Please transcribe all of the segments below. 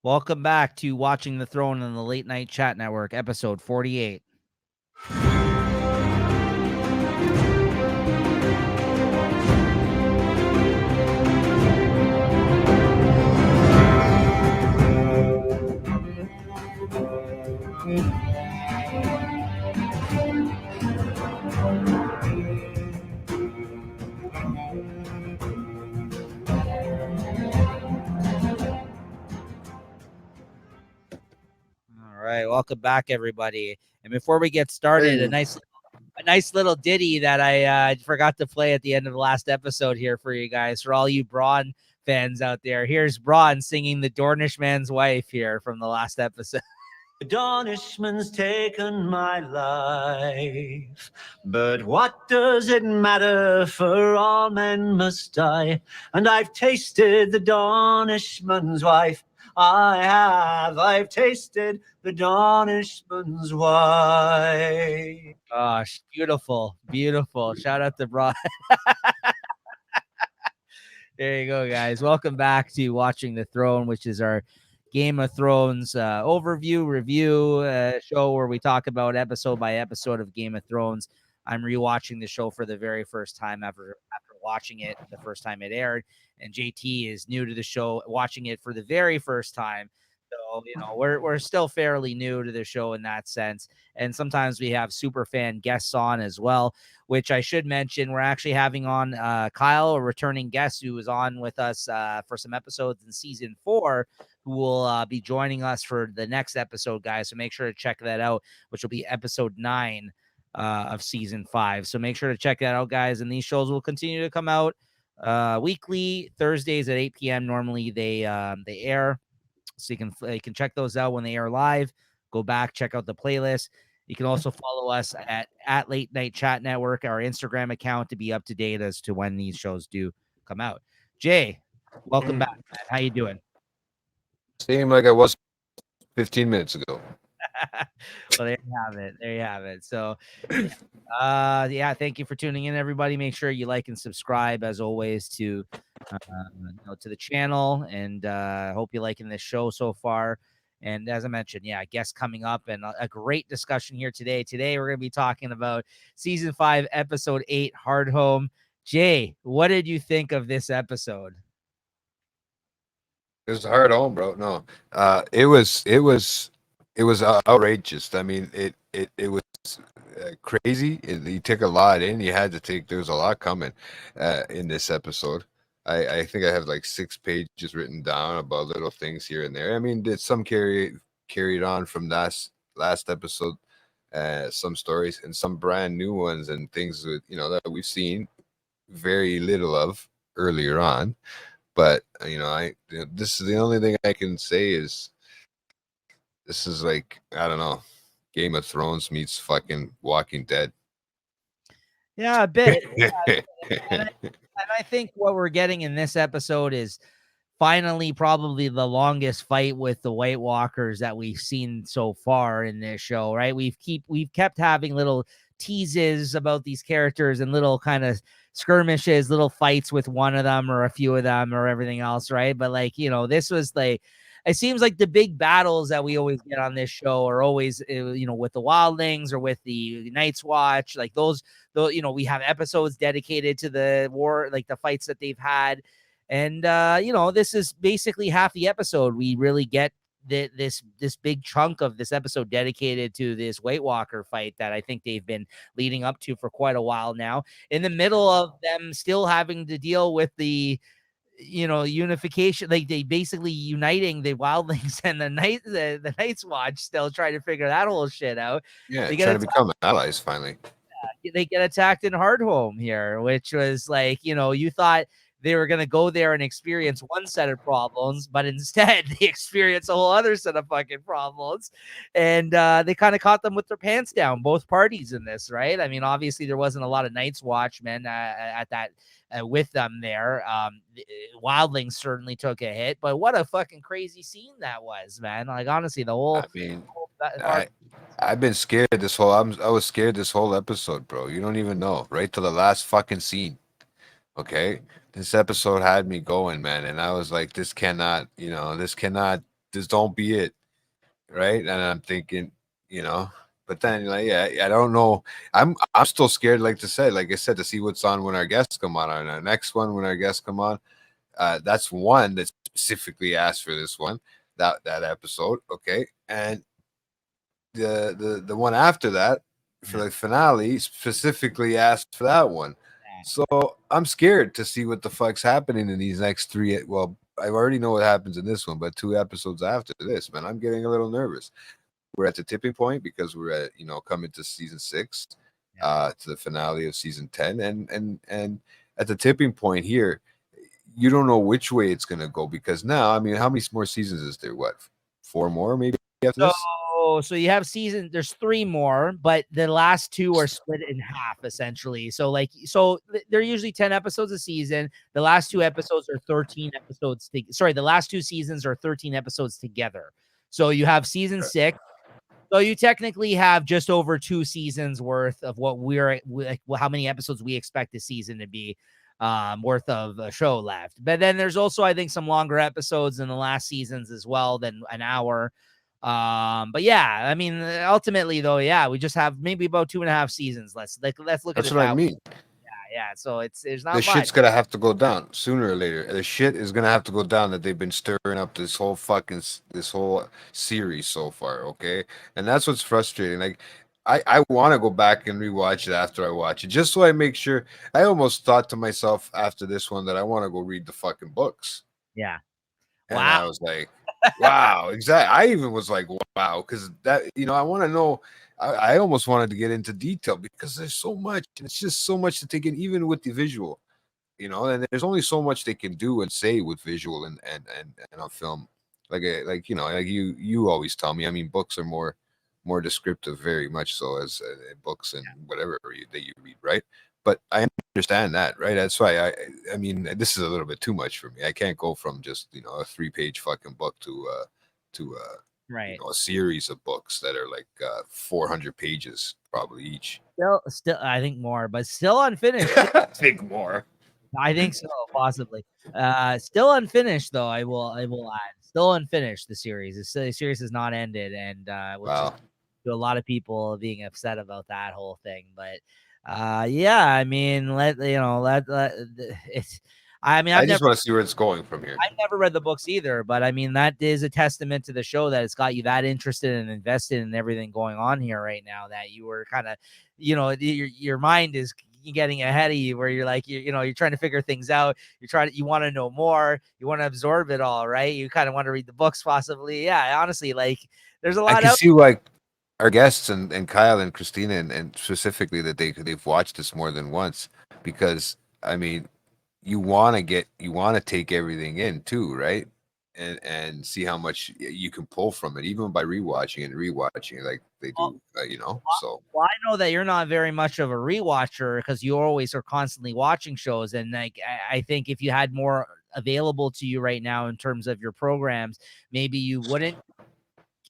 Welcome back to Watching the Throne on the Late Night Chat Network, episode 48. All right, welcome back, everybody. And before we get started, a nice little ditty that I forgot to play at the end of the last episode here for you guys, for all you Braun fans out there. Here's Braun singing the Dornishman's Wife here from the last episode. The Dornishman's taken my life, but what does it matter, for all men must die, and I've tasted the Dornishman's wife. I've tasted the Dornishman's wife. Gosh, beautiful, beautiful. Shout out to Braun. There you go, guys. Welcome back to Watching the Throne, which is our Game of Thrones overview review show where we talk about episode by episode of Game of Thrones. I'm rewatching the show for the very first time after watching it the first time it aired, and JT is new to the show, watching it for the very first time. So, we're still fairly new to the show in that sense. And sometimes we have super fan guests on as well, which I should mention. We're actually having on Kyle, a returning guest who was on with us for some episodes in season 4, who will be joining us for the next episode, guys. So make sure to check that out, which will be episode 9 of season 5. So make sure to check that out, guys. And these shows will continue to come out weekly, Thursdays at 8 p.m. Normally they air. So you can check those out when they air live. Go back, check out the playlist. You can also follow us at Late Night Chat Network, our Instagram account, to be up to date as to when these shows do come out. Jay, welcome back, man. How you doing? Same like I was 15 minutes ago. Well, there you have it. There you have it. So, thank you for tuning in, everybody. Make sure you like and subscribe, as always, to the channel. And hope you're liking this show so far. And as I mentioned, guests coming up and a great discussion here today. Today, we're going to be talking about season 5, episode 8, Hardhome. Jay, what did you think of this episode? It was Hardhome, bro. No, it was outrageous. I mean, it was crazy. You took a lot in. You had to take. There was a lot coming in this episode. I think I have like 6 pages written down about little things here and there. I mean, did some carried on from last episode, some stories and some brand new ones and things that that we've seen very little of earlier on. But this is the only thing I can say is this is like, I don't know, Game of Thrones meets fucking Walking Dead. Yeah, a bit. And I think what we're getting in this episode is finally probably the longest fight with the White Walkers that we've seen so far in this show, right? We've kept having little teases about these characters and little kind of skirmishes, little fights with one of them or a few of them or everything else, right? But this was like, it seems like the big battles that we always get on this show are always, with the Wildlings or with the Night's Watch, like those, we have episodes dedicated to the war, like the fights that they've had. And, this is basically half the episode. We really get this big chunk of this episode dedicated to this White Walker fight that I think they've been leading up to for quite a while now, in the middle of them still having to deal with the unification, like they basically uniting the Wildlings and the Night's Watch, still trying to figure that whole shit out. Yeah, they trying to become allies finally. They get attacked in Hardhome here, which was like, you thought they were going to go there and experience one set of problems, but instead they experience a whole other set of fucking problems. And they kind of caught them with their pants down, both parties in this, right? I mean, obviously there wasn't a lot of Night's Watchmen at that with them there. Wildlings certainly took a hit, but what a fucking crazy scene that was, man. Like, honestly, the whole... I mean, I've been scared this whole... I was scared this whole episode, bro. You don't even know, right? To the last fucking scene. Okay? This episode had me going, man, and I was like, this cannot This don't be it, right? And I'm thinking, but then like, yeah, I don't know. I'm still scared, like I said, to see what's on when our guests come on our next one when our guests come on. That's one that specifically asked for this one, that episode. Okay, and the one after that for Yeah. the finale specifically asked for that one. So I'm scared to see what the fuck's happening in these next three. Well, I already know what happens in this one, but 2 episodes after this, man, I'm getting a little nervous. We're at the tipping point because we're at coming to season 6, Yeah. to the finale of season 10, and at the tipping point here, you don't know which way it's gonna go because now, I mean, how many more seasons is there? What, 4 more maybe after this? So you have there's 3 more, but the last 2 are split in half essentially. So they're usually 10 episodes a season. The last 2 episodes are 13 episodes. The last 2 seasons are 13 episodes together. So you have season 6. So you technically have just over 2 seasons worth of what how many episodes we expect the season to be worth of a show left. But then there's also, I think, some longer episodes in the last seasons as well than an hour. But yeah, I mean, ultimately though, yeah, we just have maybe about 2.5 seasons. Let's look at That's it what I that way. mean. Yeah. So there's The not much. shit's gonna have to go down sooner or later. The shit is gonna have to go down that they've been stirring up this whole series so far. Okay, and that's what's frustrating. Like, I want to go back and rewatch it after I watch it, just so I make sure. I almost thought to myself after this one that I want to go read the fucking books, Yeah. and Wow. I was like, wow, exactly. I even was like, wow, because that I want to know. I almost wanted to get into detail because there's so much, and it's just so much to take in, even with the visual. And there's only so much they can do and say with visual and on film, like you always tell me. I mean, books are more descriptive, very much so, as books and whatever that you read, right? But I understand that, right? That's why I mean, this is a little bit too much for me. I can't go from just a 3-page fucking book to Right. a series of books that are like 400 pages probably each. Still, I think more, but still unfinished. I think more. I think so, possibly. Still unfinished though. I will add, still unfinished. The series has not ended, and which is Wow. to a lot of people being upset about that whole thing. But yeah, I mean, it's. I mean, I just want to see where it's going from here. I've never read the books either, but I mean, that is a testament to the show that it's got you that interested and invested in everything going on here right now, that you were kind of, your mind is getting ahead of you, where you're like, you're trying to figure things out. You want to know more. You want to absorb it all, right? You kind of want to read the books possibly. Yeah. Honestly, like there's a I lot can out. see why our guests and Kyle and Christina and specifically that they've watched this more than once, because I mean, you want to take everything in too, right? And see how much you can pull from it, even by rewatching it like they Well, do, so well, I know that you're not very much of a rewatcher because you always are constantly watching shows. And like, I think if you had more available to you right now in terms of your programs, maybe you wouldn't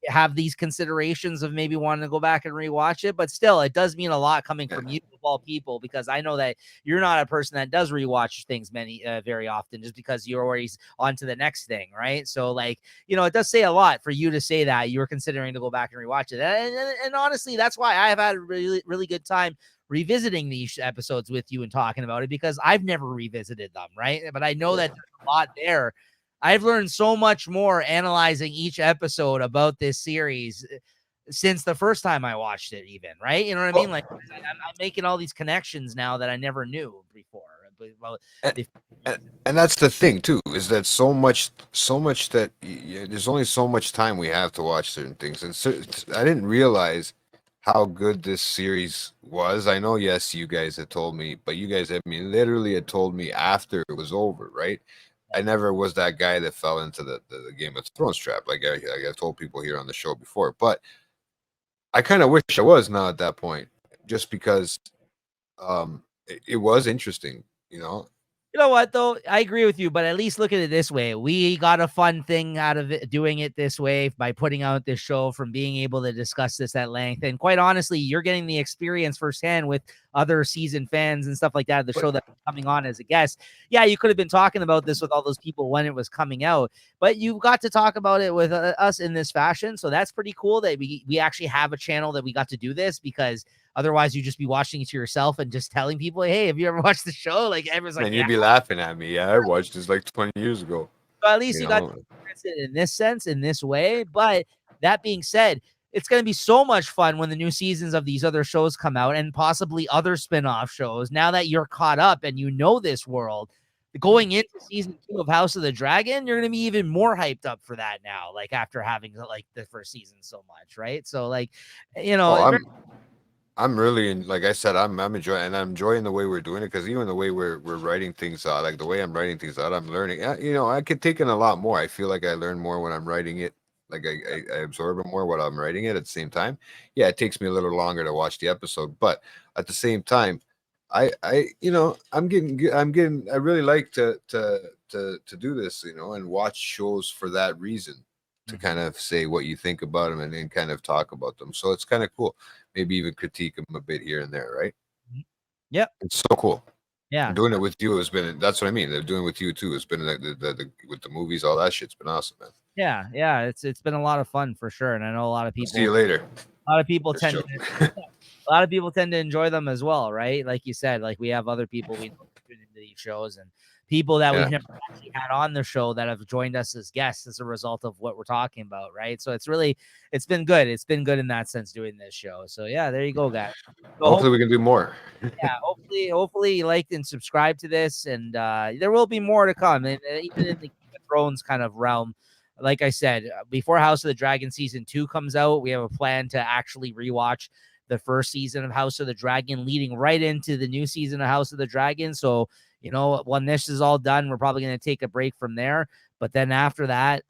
have these considerations of maybe wanting to go back and rewatch it. But still, it does mean a lot coming yeah. from you of all people, because I know that you're not a person that does rewatch things very often, just because you're always on to the next thing, right? So like, it does say a lot for you to say that you were considering to go back and rewatch it. And honestly, that's why I have had a really, really good time revisiting these episodes with you and talking about it, because I've never revisited them, right? But I know that there's a lot there. I've learned so much more analyzing each episode about this series since the first time I watched it, even, right? You know what I mean? Like, I'm making all these connections now that I never knew before. Well, and, and that's the thing too, is that so much that there's only so much time we have to watch certain things, and so I didn't realize how good this series was. I know, yes, you guys had told me, but you guys, I mean, literally had told me after it was over, right? I never was that guy that fell into the Game of Thrones trap, like I told people here on the show before. But I kind of wish I was now at that point, just because it was interesting, you know. You know what though? I agree with you, but at least look at it this way. We got a fun thing out of it doing it this way by putting out this show, from being able to discuss this at length. And quite honestly, you're getting the experience firsthand with other seasoned fans and stuff like that. The show that's coming on as a guest. Yeah, you could have been talking about this with all those people when it was coming out, but you got to talk about it with us in this fashion. So that's pretty cool that we actually have a channel that we got to do this, because otherwise, you just be watching it to yourself and just telling people, "Hey, have you ever watched the show?" Like everyone's like, And "Yeah." you'd be laughing at me. Yeah, I watched this like 20 years ago. So at least You you got to know, experience it in this sense, in this way. But that being said, it's going to be so much fun when the new seasons of these other shows come out, and possibly other spin-off shows. Now that you're caught up and you know this world, going into season 2 of House of the Dragon, you're going to be even more hyped up for that now. Like after having like the first season so much, right? So like, you know, oh, I'm really like I said, I'm enjoying, and I'm enjoying the way we're doing it, because even the way we're writing things out, like the way I'm writing things out, I'm learning. You know, I could take in a lot more. I feel like I learn more when I'm writing it. Like I absorb it more when I'm writing it. At the same time, yeah, it takes me a little longer to watch the episode, but at the same time, you know, I really like to do this, you know, and watch shows for that reason, to kind of say what you think about them, and then kind of talk about them. So it's kind of cool. Maybe even critique them a bit here and there, right? Yep. It's so cool. Yeah. And doing it with you has been, that's what I mean. They're doing it with you too. It's been with the movies, all that shit's been awesome, man. Yeah. It's been a lot of fun for sure. And I know a lot of See you people, later. a lot of people This tend joke. to, a lot of people tend to enjoy them as well, right? Like you said, like we have other people we know that tune into these shows, and people that Yeah. we've never actually had on the show that have joined us as guests as a result of what we're talking about, right? So it's been good. It's been good in that sense doing this show. So yeah, there you go, guys. So Hopefully we can do more. yeah, hopefully you liked and subscribe to this, and there will be more to come, and even in the Game of Thrones kind of realm. Like I said, before House of the Dragon season 2 comes out, we have a plan to actually rewatch the first season of House of the Dragon, leading right into the new season of House of the Dragon. So, you know, when this is all done, we're probably going to take a break from there. But then after that,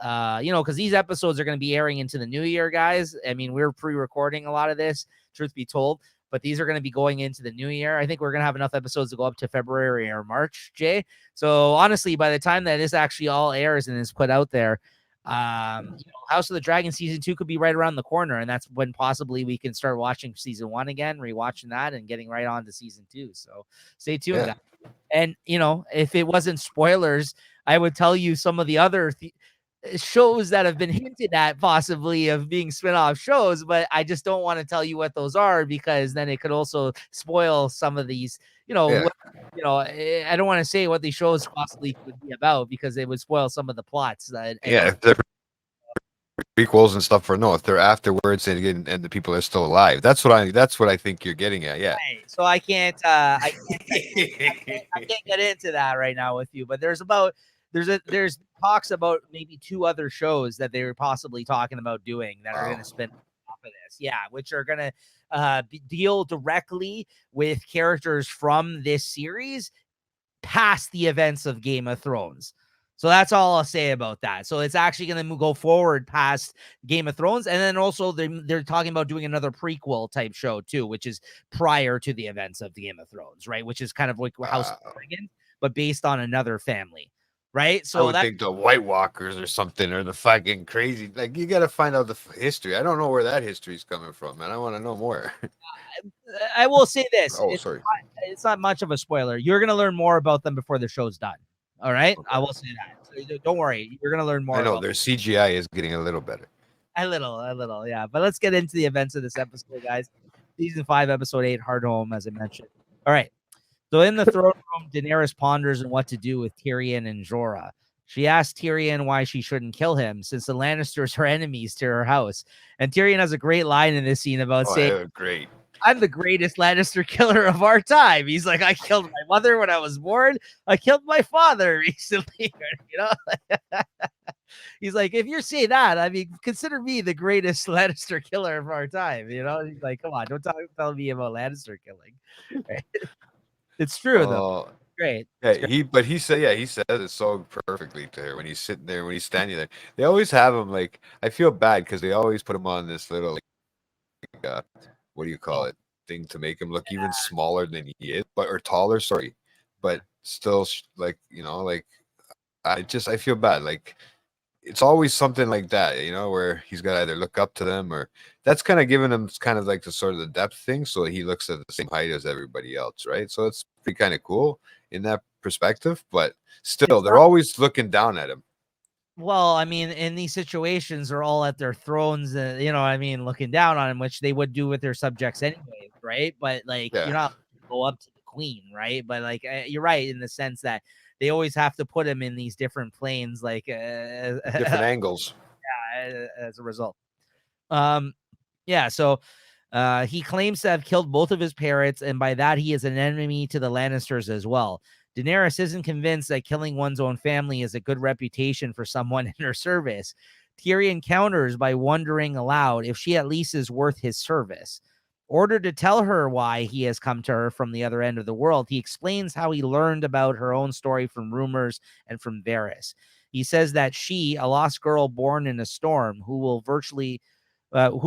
you know, because these episodes are going to be airing into the new year, guys. I mean, we're pre-recording a lot of this, truth be told, but these are going to be going into the new year. I think we're going to have enough episodes to go up to February or March, Jay. So honestly, by the time that this actually all airs and is put out there, you know, House of the Dragon season 2 could be right around the corner, and that's when possibly we can start watching season 1 again, rewatching that, and getting right on to season 2. So stay tuned, Yeah. guys. And you know, if it wasn't spoilers, I would tell you some of the other shows that have been hinted at possibly of being spin-off shows, but I just don't want to tell you what those are, because then it could also spoil some of these, you know, Yeah. you know, I don't want to say what these shows possibly could be about, because it would spoil some of the plots. Yeah. If they're prequels and stuff, or no, if they're afterwards and the people are still alive. That's what I think you're getting at. Yeah. Right. So I can't get into that right now with you, but there's talks about maybe 2 other shows that they were possibly talking about doing that are going to spin off of this. Yeah, which are going to deal directly with characters from this series past the events of Game of Thrones. So that's all I'll say about that. So it's actually going to go forward past Game of Thrones. And then also they're talking about doing another prequel type show too, which is prior to the events of the Game of Thrones, right? Which is kind of like House of Dragon, but based on another family, right? So I would think the White Walkers or something, or the fucking crazy. Like, you got to find out the history. I don't know where that history is coming from, man. I want to know more. I will say this. Oh, sorry. It's not much of a spoiler. You're going to learn more about them before the show's done. All right. Okay. I will say that. So don't worry. You're going to learn more. I know about their CGI is getting a little better. A little, yeah. But let's get into the events of this episode, guys. Season 5, episode 8, Hardhome, as I mentioned. All right. So in the throne room, Daenerys ponders on what to do with Tyrion and Jorah. She asks Tyrion why she shouldn't kill him, since the Lannisters are enemies to her house. And Tyrion has a great line in this scene about saying, great. I'm the greatest Lannister killer of our time. He's like, I killed my mother when I was born. I killed my father recently. You know, he's like, if you say that, I mean, consider me the greatest Lannister killer of our time. You know, he's like, come on, don't tell me about Lannister killing. Right? It's true though. Great. Yeah, he says it so perfectly to her when he's sitting there, when he's standing there. They always have him, like, I feel bad because they always put him on this little, like, what do you call it, thing to make him look even smaller than he is, or taller. Sorry, but still like, like I feel bad. Like it's always something like that, where he's got to either look up to them, or that's kind of giving him kind of like the sort of the depth thing. So he looks at the same height as everybody else, right? So it's pretty kind of cool in that perspective, but still, It's they're not. always looking down at him. Well, I mean, in these situations, they're all at their thrones, you know what I mean, looking down on him, which they would do with their subjects anyways, right? But like, Yeah. you're not go up to the queen, right? But like, you're right in the sense that they always have to put him in these different planes, like Different angles. as a result. Yeah. So, he claims to have killed both of his parents, and by that, he is an enemy to the Lannisters as well. Daenerys isn't convinced that killing one's own family is a good reputation for someone in her service. Tyrion counters by wondering aloud if she at least is worth his service. Ordered to tell her why he has come to her from the other end of the world, he explains how he learned about her own story from rumors and from Varys. He says that she, a lost girl born in a storm, who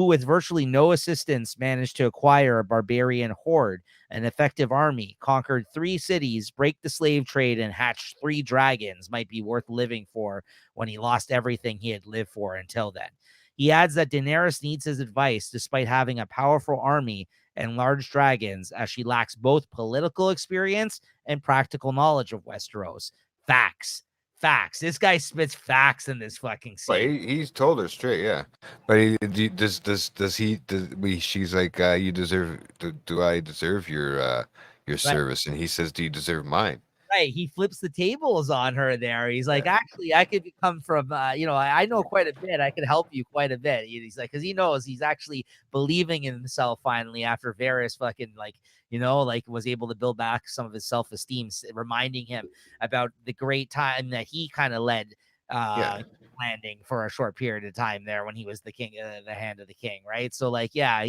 with virtually no assistance managed to acquire a barbarian horde, an effective army, conquered 3 cities, break the slave trade, and hatched 3 dragons, might be worth living for when he lost everything he had lived for until then. He adds that Daenerys needs his advice despite having a powerful army and large dragons, as she lacks both political experience and practical knowledge of Westeros. Facts. Facts. This guy spits facts in this fucking But scene. he's told her straight, yeah. But she's like, you deserve. Do I deserve your Right. service? And he says, do you deserve mine? Right. He flips the tables on her there. He's like, actually, I could come from, I know quite a bit. I could help you quite a bit. He's like, because he knows he's actually believing in himself finally after Varys fucking was able to build back some of his self-esteem, reminding him about the great time that he kind of led landing for a short period of time there when he was the king, the hand of the king. Right. So like, yeah,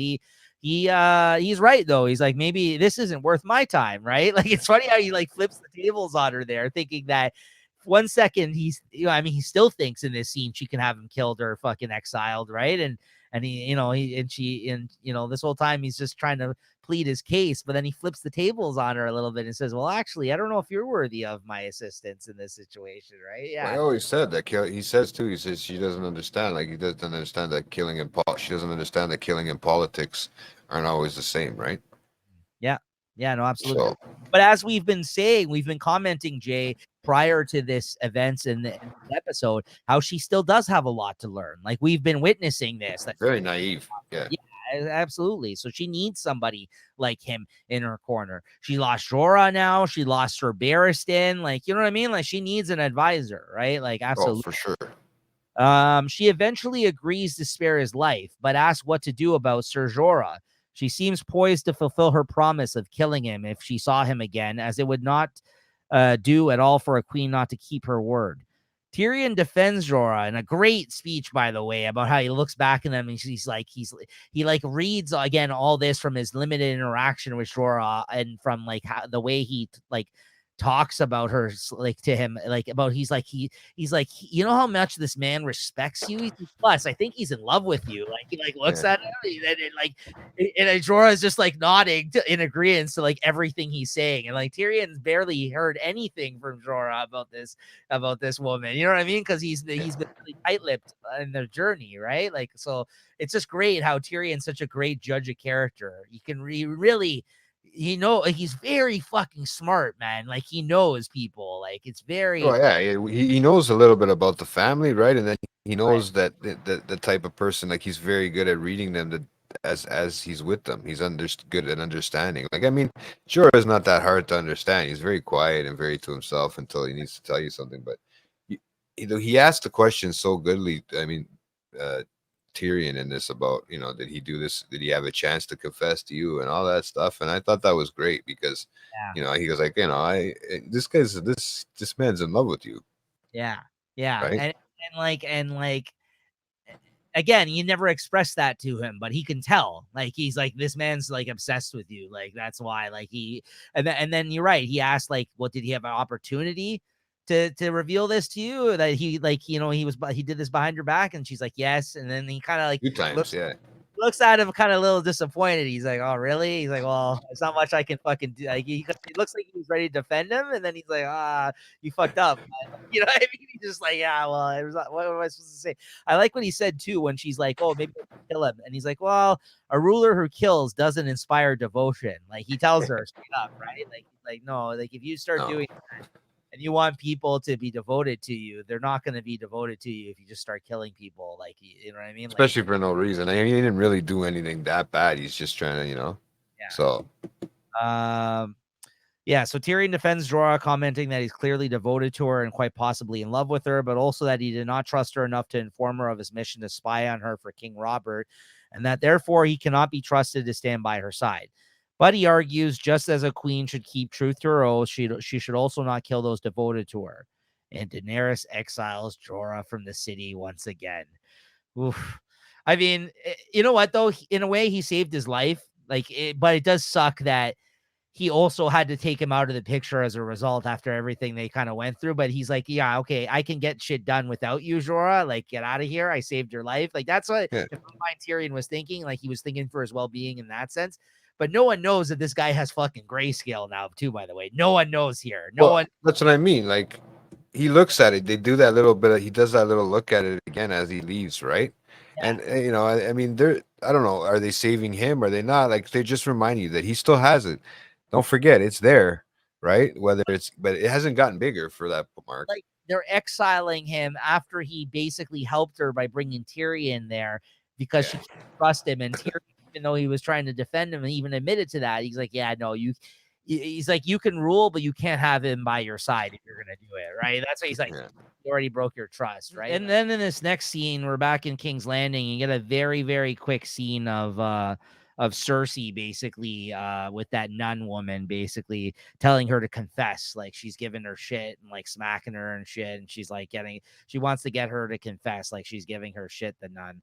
he's right though. He's like, maybe this isn't worth my time, right? Like it's funny how he like flips the tables on her there, thinking that 1 second he still thinks in this scene she can have him killed or fucking exiled, right? And this whole time he's just trying to plead his case, but then he flips the tables on her a little bit and says, well, actually, I don't know if you're worthy of my assistance in this situation, right? Well, I Yeah. always said that. He says too. He says she doesn't understand. Like he doesn't understand that she doesn't understand that killing and politics aren't always the same, right? Yeah. Yeah, no, absolutely. So But as we've been saying, we've been commenting, Jay, prior to this events in the episode, how she still does have a lot to learn. Like we've been witnessing this. very naive. Yeah. Yeah, absolutely. So she needs somebody like him in her corner. She lost Jorah now. She lost Sir Barristan. Like, you know what I mean? Like she needs an advisor, right? Like, Oh, absolutely. for sure. She eventually agrees to spare his life, but asks what to do about Ser Jorah. She seems poised to fulfill her promise of killing him if she saw him again, as it would not do at all for a queen not to keep her word. Tyrion defends Jorah in a great speech, by the way, about how he looks back at them and he reads again all this from his limited interaction with Jorah and from like how the way he talks about her like to him, like about he's like you know how much this man respects you. He's like, plus I think he's in love with you. Like he like looks at him and Jorah is just like nodding in agreement to like everything he's saying, and like Tyrion's barely heard anything from Jorah about this woman. You know what I mean? Because he's been really tight-lipped in their journey, right? Like so, it's just great how Tyrion's such a great judge of character. You can really he's very fucking smart, man. Like he knows people. Like it's very Oh yeah, he knows a little bit about the family, right? And then he right. knows that the type of person, like he's very good at reading them as he's with them. He's good at understanding. Like I mean, sure, it's not that hard to understand. He's very quiet and very to himself until he needs to tell you something. But he asked the question so goodly. I mean, Tyrion in this about, did he do this? Did he have a chance to confess to you and all that stuff? And I thought that was great because, he goes like, this man's in love with you. Yeah. Right. And like again, you never express that to him, but he can tell. Like he's like, this man's like obsessed with you. Like that's why. Like and then you're right. He asked like, what did he have an opportunity to reveal this to you? That he like he did this behind your back, and she's like, yes. And then he kind of like 2 times, yeah. looks at him kind of a little disappointed. He's like, "Oh, really?" He's like, "Well, there's not much I can fucking do." Like he looks like he was ready to defend him, and then he's like, "Ah, you fucked up." You know what I mean? He's just like, "Yeah, well, what am I supposed to say?" I like what he said too when she's like, "Oh, maybe I can kill him," and he's like, "Well, a ruler who kills doesn't inspire devotion." Like he tells her straight up, right? Like he's like, "No, like if you start No. doing and you want people to be devoted to you, they're not going to be devoted to you if you just start killing people. Like, you know what I mean? Like, Especially for no reason. I mean, he didn't really do anything that bad. He's just trying to, you know. So um, yeah. So Tyrion defends Jorah, commenting that he's clearly devoted to her and quite possibly in love with her, but also that he did not trust her enough to inform her of his mission to spy on her for King Robert, and that therefore he cannot be trusted to stand by her side. But he argues, just as a queen should keep truth to her oath, she should also not kill those devoted to her. And Daenerys exiles Jorah from the city once again. Oof. I mean, you know what though? In a way, he saved his life. But it does suck that he also had to take him out of the picture as a result after everything they kind of went through. But he's like, yeah, okay, I can get shit done without you, Jorah. Like, get out of here. I saved your life. Like, that's what yeah. in my mind Tyrion was thinking. Like, he was thinking for his well-being in that sense. But no one knows that this guy has fucking grayscale now, too, by the way. No one knows here. No Well, one. that's what I mean. Like he looks at it. They do that little bit. He does that little look at it again as he leaves, right? Yeah. And you know, I mean, they're. I don't know. Are they saving him? Are they not? Like they just remind you that he still has it. Don't forget, it's there, right? Whether it's, but it hasn't gotten bigger for that mark. Like, they're exiling him after he basically helped her by bringing Tyrion there because she Yeah. can't trust him. And Tyrion, even though he was trying to defend him and even admitted to that, he's like, yeah, no, he's like, you can rule, but you can't have him by your side if you're going to do it. Right. That's what he's like. Yeah. You already broke your trust. Right. And then in this next scene, we're back in King's Landing. You get a very, very quick scene of Cersei basically with that nun woman basically telling her to confess. Like, she's giving her shit and like smacking her and shit, and she's like she wants to get her to confess, like she's giving her shit, the nun.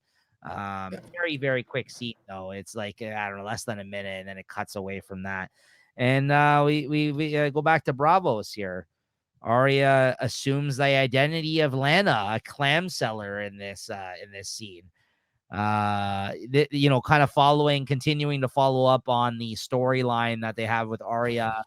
Very, very quick scene though. It's like, I don't know, less than a minute, and then it cuts away from that. And we go back to Bravos here. Arya assumes the identity of Lana, a clam seller, in this scene. Kind of continuing to follow up on the storyline that they have with Arya,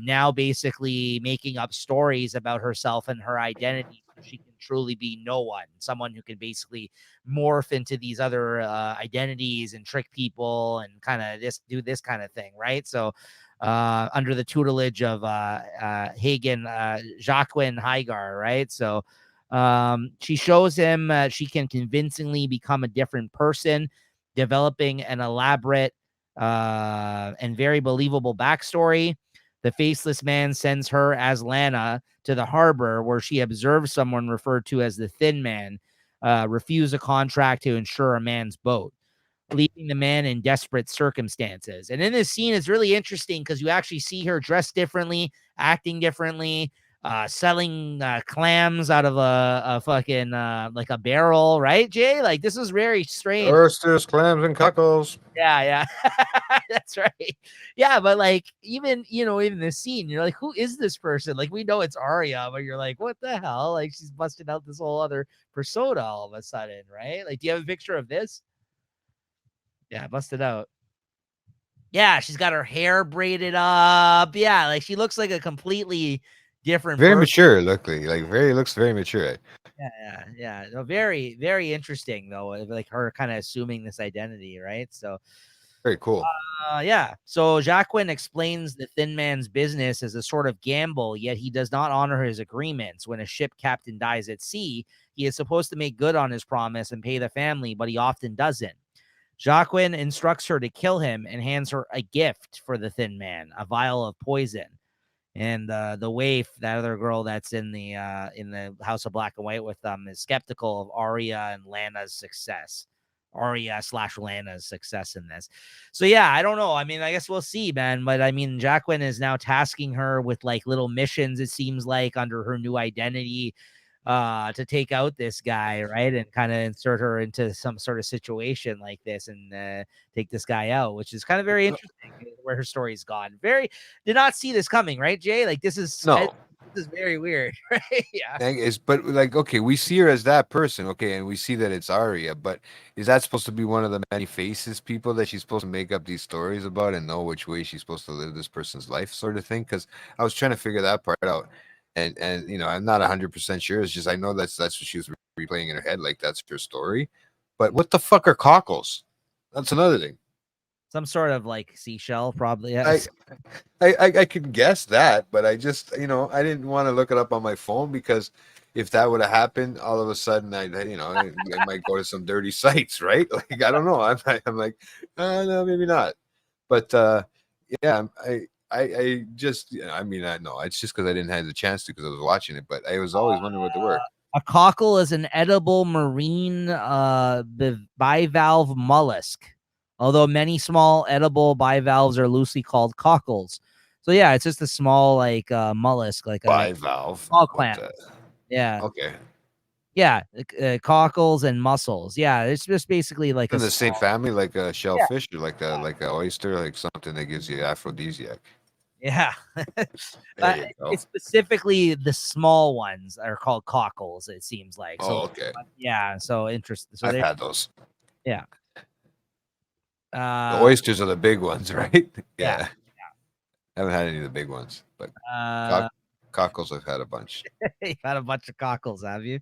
now basically making up stories about herself and her identity so she can truly be no one, someone who can basically morph into these other identities and trick people and kind of do this kind of thing, right? So under the tutelage of Hagen, Jaqen Hygar, right? So she shows him she can convincingly become a different person, developing an elaborate and very believable backstory. The faceless man sends her as Lana to the harbor, where she observes someone referred to as the Thin Man refuse a contract to insure a man's boat, leaving the man in desperate circumstances. And in this scene, it's really interesting because you actually see her dressed differently, acting differently, selling clams out of a fucking like a barrel, right, Jay? Like, this is very strange. Oysters, clams, and cockles. Yeah. That's right. Yeah, but like, even this scene, you're like, who is this person? Like, we know it's Arya, but you're like, what the hell? Like, she's busting out this whole other persona all of a sudden, right? Like, do you have a picture of this? Yeah, bust it out. Yeah, she's got her hair braided up. Yeah, like she looks like a completely different Very person. mature, looks very mature. Yeah. No, very, very interesting though. Like her kind of assuming this identity, right? So Very cool. yeah. So Jaqen explains the Thin Man's business as a sort of gamble, yet he does not honor his agreements. When a ship captain dies at sea, he is supposed to make good on his promise and pay the family, but he often doesn't. Jaqen instructs her to kill him and hands her a gift for the Thin Man, a vial of poison. And the waif, that other girl that's in the House of Black and White with them, is skeptical of Arya and Lana's success. Arya/Lana's success in this. So yeah, I don't know. I mean, I guess we'll see, man. But I mean, Jaqen is now tasking her with like little missions, it seems like, under her new identity, to take out this guy, right? And kind of insert her into some sort of situation like this and take this guy out, which is kind of very interesting where her story's gone. Did not see this coming, right, Jay? Like, this is No. This is very weird, right? Yeah. But like, okay, we see her as that person, okay, and we see that it's Arya, but is that supposed to be one of the many faces people that she's supposed to make up these stories about and know which way she's supposed to live this person's life, sort of thing? Because I was trying to figure that part out, and I'm not 100% sure. It's just I know that's what she was replaying in her head, like that's her story. But what the fuck are cockles? That's another thing. Some sort of like seashell, probably. I Yes. I could guess that, but I just I didn't want to look it up on my phone because if that would have happened, all of a sudden I might go to some dirty sites, right? Like I don't know. I'm like, no, maybe not. But yeah, I just I mean I know it's just because I didn't have the chance to because I was watching it, but I was always wondering what they were. A cockle is an edible marine bivalve mollusk, although many small edible bivalves are loosely called cockles. So yeah, it's just a small like mollusk, like a Bivalve. small What clam. the? Yeah, Okay. yeah, cockles and mussels. Yeah, it's just basically like In a the same small. family, like a Yeah, shellfish or like a oyster, like something that gives you aphrodisiac. yeah. There you go. It's specifically the small ones are called cockles. It seems like so. Oh, okay. Yeah, so interesting. So I've they, had those. yeah, The uh, oysters are the big ones, right? yeah, Yeah. I haven't had any of the big ones, but uh, cock- cockles I've had a bunch. you've had a bunch of cockles, have you?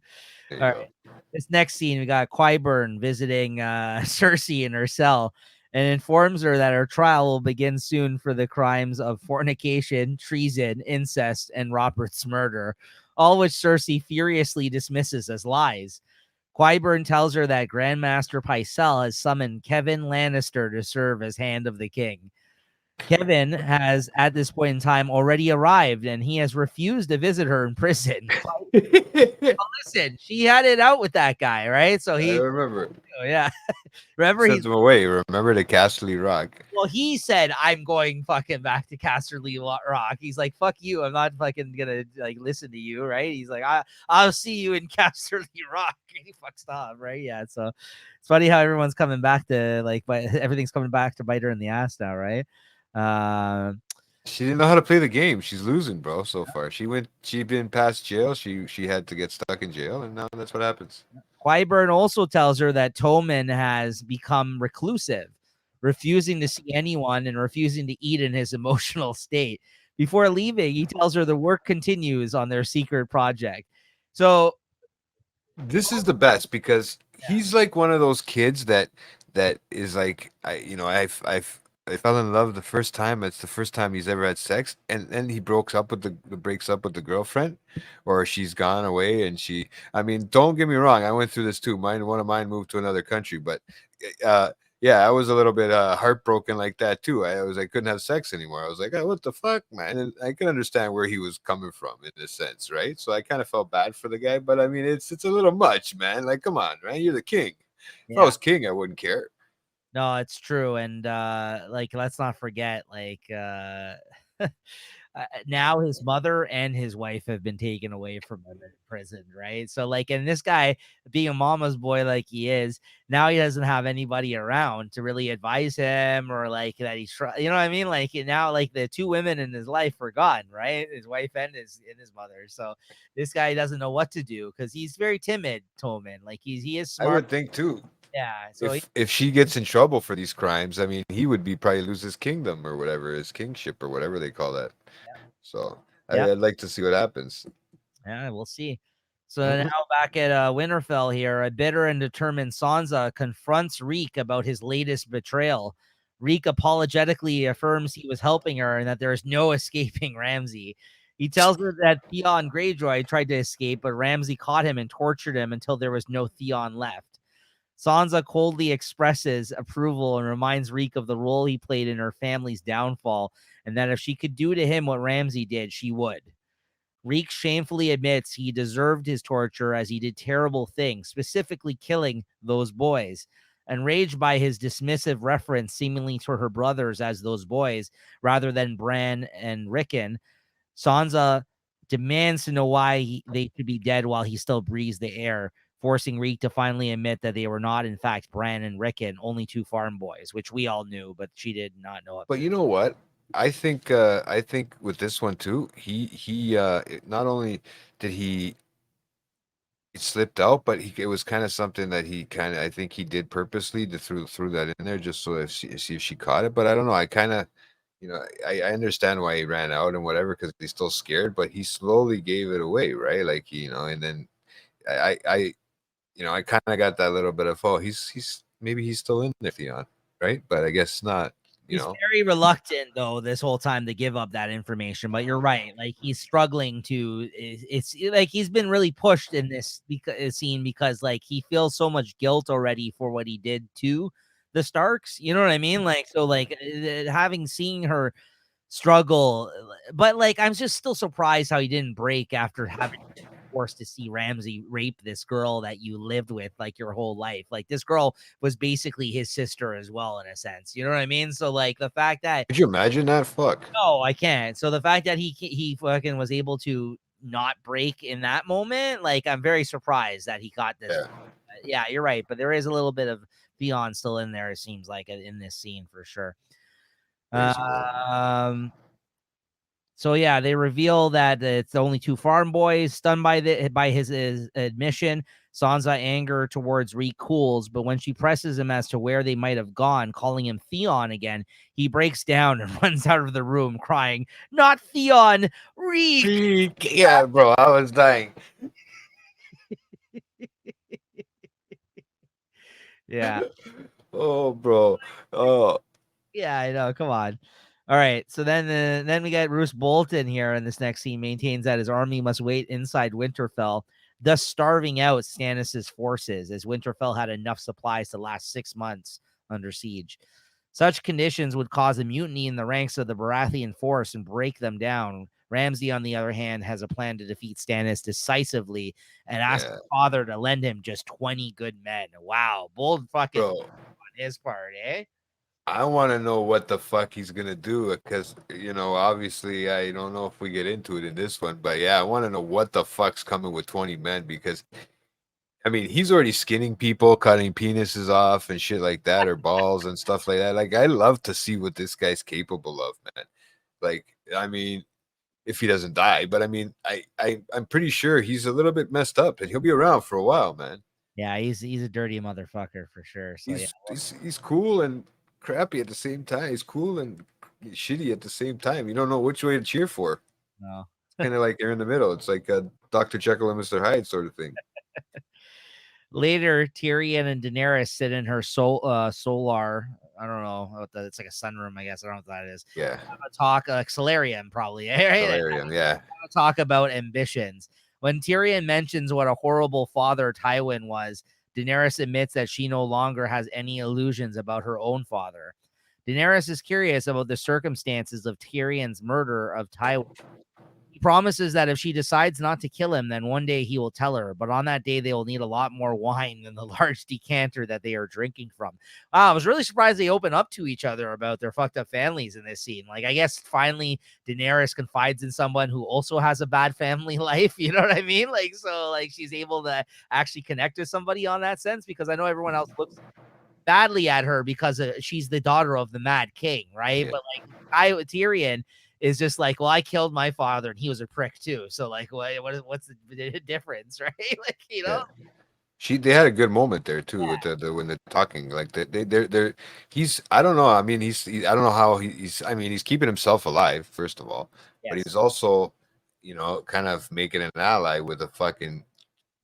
There All you right. go. This next scene, we got Qyburn visiting Cersei in her cell and informs her that her trial will begin soon for the crimes of fornication, treason, incest, and Robert's murder, all which Cersei furiously dismisses as lies. Qyburn tells her that Grandmaster Pycelle has summoned Kevin Lannister to serve as Hand of the King. Kevin has, at this point in time, already arrived, and he has refused to visit her in prison. Listen, she had it out with that guy, right? So I remember. yeah. Remember, Sent them away. Remember the Castle Rock. well, he said, "I'm going fucking back to Casterly Rock." He's like, "Fuck you, I'm not fucking gonna like listen to you," right? He's like, I'll see you in Casterly Rock." He fucks off, right? Yeah. So it's funny how everyone's coming back to like, but everything's coming back to bite her in the ass now, right? Um, She didn't know how to play the game. She's losing, bro, so far. She'd been past jail. She had to get stuck in jail, and now that's what happens. Qyburn also tells her that Tommen has become reclusive, refusing to see anyone and refusing to eat in his emotional state. Before leaving, he tells her the work continues on their secret project. So, This is the best because he's like one of those kids that is like I fell in love the first time. It's the first time he's ever had sex, and then he breaks up with the girlfriend, or she's gone away, and she. I mean, don't get me wrong. I went through this too. One of mine moved to another country, but uh, yeah, I was a little bit heartbroken like that too. I couldn't have sex anymore. I was like, oh, what the fuck, man? And I can understand where he was coming from in a sense, right? So I kind of felt bad for the guy, but I mean, it's a little much, man. Like, come on, man, you're the king. If I yeah, was king, I wouldn't care. no, it's true. And like, let's not forget, like, now his mother and his wife have been taken away from him in prison, right? So like, and this guy being a mama's boy like he is, now he doesn't have anybody around to really advise him or like that he's you know what I mean? Like now, like the two women in his life are gone, right? His wife and his mother. So this guy doesn't know what to do because he's very timid, Tolman. Like he is I smart. would think too. Yeah. So If she gets in trouble for these crimes, I mean, he would be probably lose his kingdom or whatever, his kingship or whatever they call that. So yeah. I'd like to see what happens. Yeah, we'll see. So Mhm. now back at Winterfell here, a bitter and determined Sansa confronts Reek about his latest betrayal. Reek apologetically affirms he was helping her and that there is no escaping Ramsay. He tells her that Theon Greyjoy tried to escape, but Ramsay caught him and tortured him until there was no Theon left. Sansa coldly expresses approval and reminds Reek of the role he played in her family's downfall, and that if she could do to him what Ramsay did, she would. Reek shamefully admits he deserved his torture as he did terrible things, specifically killing those boys. Enraged by his dismissive reference seemingly to her brothers as those boys rather than Bran and Rickon, Sansa demands to know why they should be dead while he still breathes the air, forcing Reek to finally admit that they were not, in fact, Bran and Rickon, only two farm boys, which we all knew, but she did not know it. But you know what? I think with this one too, not only did he slipped out, but it was kind of something that he kind of I think he did purposely to threw that in there just so if see if she caught it. But I don't know. I kind of I understand why he ran out and whatever because he's still scared, but he slowly gave it away, right? Like and then I I kind of got that little bit of he's maybe he's still in there, Theon, right? But I guess not. You He's know, very reluctant though this whole time to give up that information, but you're right. Like he's struggling to it's like he's been really pushed in this scene because like he feels so much guilt already for what he did to the Starks. You know what I mean? Like so like having seen her struggle, but like I'm just still surprised how he didn't break after having forced to see Ramsay rape this girl that you lived with like your whole life. Like this girl was basically his sister as well in a sense. You know what I mean? So like the fact that could you imagine that? Fuck. no, I can't. So the fact that he fucking was able to not break in that moment, like I'm very surprised that he got this. Yeah, Yeah, you're right, but there is a little bit of Theon still in there. It seems like in this scene for sure. crazy world. Um, So yeah, they reveal that it's only two farm boys. Stunned by his admission, Sansa anger towards Reek cools, but when she presses him as to where they might have gone, calling him Theon again, he breaks down and runs out of the room crying, "Not Theon, Reek!" Yeah, bro, I was dying. Yeah. Oh, bro. Oh, Yeah, I know. Come on. All right. So then we got Roose Bolton here in this next scene maintains that his army must wait inside Winterfell, thus starving out Stannis' forces, as Winterfell had enough supplies to last 6 months under siege. Such conditions would cause a mutiny in the ranks of the Baratheon force and break them down. Ramsay, on the other hand, has a plan to defeat Stannis decisively and asks yeah, his father to lend him just 20 good men. Wow. Bold fucking bro. on his part, eh? I want to know what the fuck he's gonna do because obviously, I don't know if we get into it in this one, but yeah, I want to know what the fuck's coming with 20 men because I mean, he's already skinning people, cutting penises off and shit like that, or balls and stuff like that. Like, I love to see what this guy's capable of, man. Like, I mean, if he doesn't die, but I mean, I'm pretty sure he's a little bit messed up, and he'll be around for a while, man. Yeah, he's a dirty motherfucker for sure. So yeah, He's cool and crappy at the same time. He's cool and shitty at the same time. You don't know which way to cheer for. no. Kind of like you're in the middle. It's like a Dr. Jekyll and Mr. Hyde sort of thing. Later, Tyrion and Daenerys sit in her solar. I don't know what that. It's like a sunroom, I guess. I don't know what that is. Yeah, Talk Solarium, probably. Right? Valerian. Yeah, Talk about ambitions. When Tyrion mentions what a horrible father Tywin was, Daenerys admits that she no longer has any illusions about her own father. Daenerys is curious about the circumstances of Tyrion's murder of Tywin. He promises that if she decides not to kill him, then one day he will tell her. But on that day, they will need a lot more wine than the large decanter that they are drinking from. Wow, I was really surprised they open up to each other about their fucked up families in this scene. Like, I guess finally Daenerys confides in someone who also has a bad family life. You know what I mean? Like, so like she's able to actually connect with somebody on that sense because I know everyone else looks badly at her because she's the daughter of the Mad King, right? yeah, But like Tyrion is just like, well, I killed my father and he was a prick too. So like, what's the difference, right? Like, yeah. They had a good moment there too with the when they're talking like they're he's I don't know, I mean I don't know how he's I mean he's keeping himself alive first of all, but yes. he's also kind of making an ally with a fucking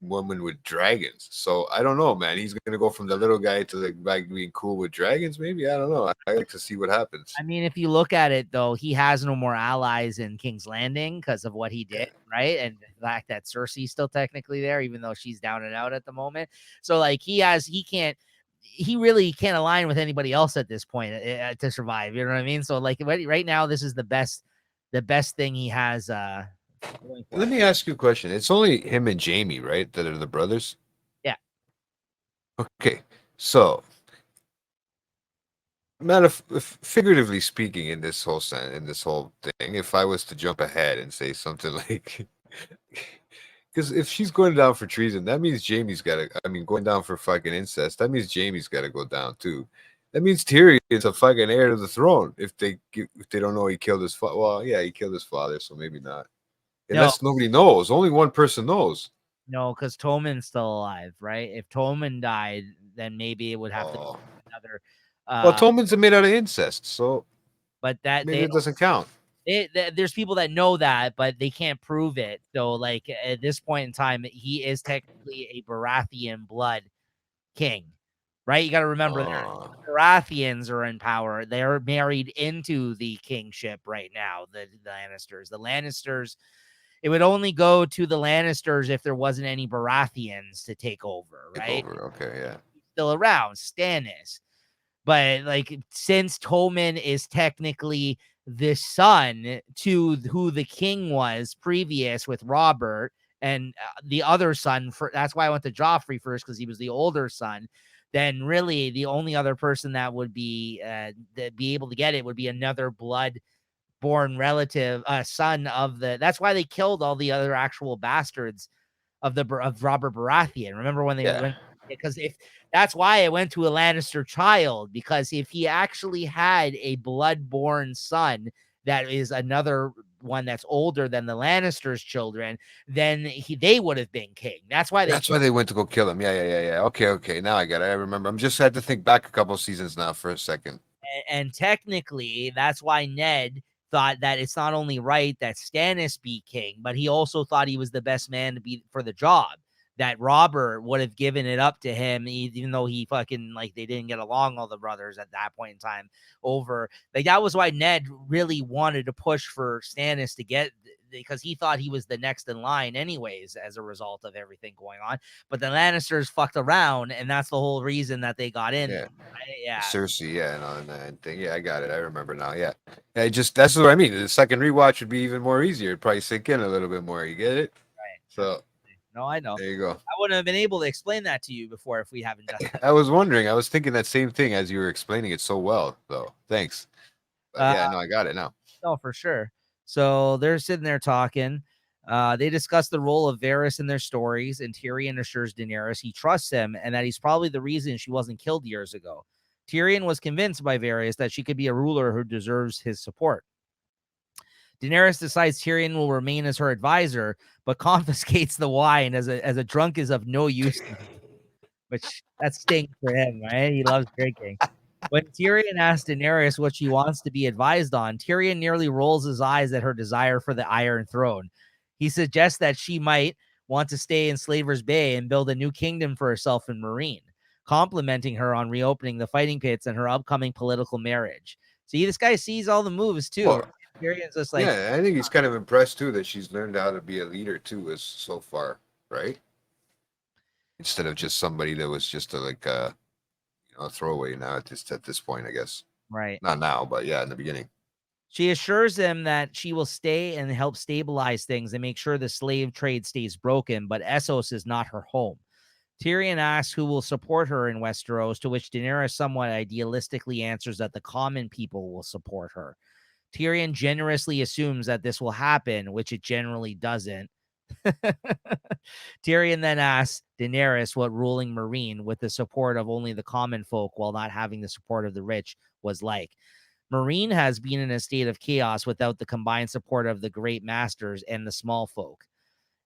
woman with dragons. So I don't know, man. He's gonna go from the little guy to like being cool with dragons. Maybe I don't know. I like to see what happens. I mean, if you look at it though, he has no more allies in King's Landing because of what he did, Yeah, right? And the fact that Cersei's still technically there, even though she's down and out at the moment. So like he really can't align with anybody else at this point to survive. You know what I mean? So like right now, this is the best thing he has going for let him. me ask you a question. It's only him and Jamie, right? That are the brothers. Yeah. Okay, so figuratively speaking, in this whole thing, if I was to jump ahead and say something like, because if she's going down for treason, that means Jamie's got to. I mean, going down for fucking incest, that means Jamie's got to go down too. That means Tyrion is a fucking heir to the throne. If they don't know he killed his father, well, yeah, he killed his father, so maybe not. No, Unless nobody knows, only one person knows. no, because Tommen's still alive, right? If Tommen died, then maybe it would have to be Oh, another. well, Uh, Tommen's made out of incest, so but that maybe they it doesn't count. there's people that know that, but they can't prove it. So, like at this point in time, he is technically a Baratheon blood king, right? You got to remember that Oh, the Baratheons are in power. They're married into the kingship right now. The Lannisters, it would only go to the Lannisters if there wasn't any Baratheons to take over, take right? over. Okay, yeah. Still around, Stannis. But like since Tommen is technically the son to who the king was previous with Robert and the other son for that's why I went to Joffrey first because he was the older son. Then really the only other person that would be able to get it would be another blood born relative, son of the. That's why they killed all the other actual bastards of Robert Baratheon. Remember when they Yeah. went? Because if that's why it went to a Lannister child, because if he actually had a blood-born son that is another one that's older than the Lannisters' children, then they would have been king. That's why they That's why they went to go kill him. Yeah. Okay, okay. Now I got it. I remember. I'm just had to think back a couple seasons now for a second. and technically that's why Ned thought that it's not only right that Stannis be king, but he also thought he was the best man to be for the job. That Robert would have given it up to him, even though he fucking like they didn't get along, all the brothers at that point in time. Over like that was why Ned really wanted to push for Stannis to get because he thought he was the next in line, anyways, as a result of everything going on. But the Lannisters fucked around, and that's the whole reason that they got in. Yeah. Right? Yeah. Cersei, yeah, and thing. Yeah, I got it. I remember now. Yeah. Yeah, just that's what I mean. The second rewatch would be even more easier. It'd probably sink in a little bit more. You get it? Right. So No, I know. there you go. I wouldn't have been able to explain that to you before if we haven't done that. I was wondering. I was thinking that same thing as you were explaining it so well, though. Thanks. But Uh, yeah, no, I got it now. no, for sure. So they're sitting there talking. They discuss the role of Varys in their stories, and Tyrion assures Daenerys he trusts him and that he's probably the reason she wasn't killed years ago. Tyrion was convinced by Varys that she could be a ruler who deserves his support. Daenerys decides Tyrion will remain as her advisor, but confiscates the wine as a drunk is of no use to him, which that stinks for him, right? He loves drinking. When Tyrion asks Daenerys what she wants to be advised on, Tyrion nearly rolls his eyes at her desire for the Iron Throne. He suggests that she might want to stay in Slaver's Bay and build a new kingdom for herself in Meereen, complimenting her on reopening the fighting pits and her upcoming political marriage. See, this guy sees all the moves too. Well, Tyrion's just like, yeah, I think he's kind of impressed too that she's learned how to be a leader too, as so far, right? Instead of just somebody that was just a throwaway now at this point, I guess. right. Not now, but yeah, in the beginning. She assures him that she will stay and help stabilize things and make sure the slave trade stays broken, but Essos is not her home. Tyrion asks who will support her in Westeros, to which Daenerys somewhat idealistically answers that the common people will support her. Tyrion generously assumes that this will happen, which it generally doesn't. Tyrion then asks Daenerys what ruling Meereen with the support of only the common folk while not having the support of the rich was like. Meereen has been in a state of chaos without the combined support of the great masters and the small folk,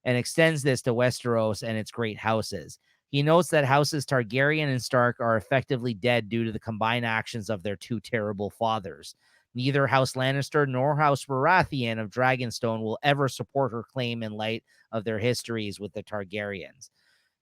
and extends this to Westeros and its great houses. He notes that houses Targaryen and Stark are effectively dead due to the combined actions of their two terrible fathers. Neither House Lannister nor House Baratheon of Dragonstone will ever support her claim in light of their histories with the Targaryens.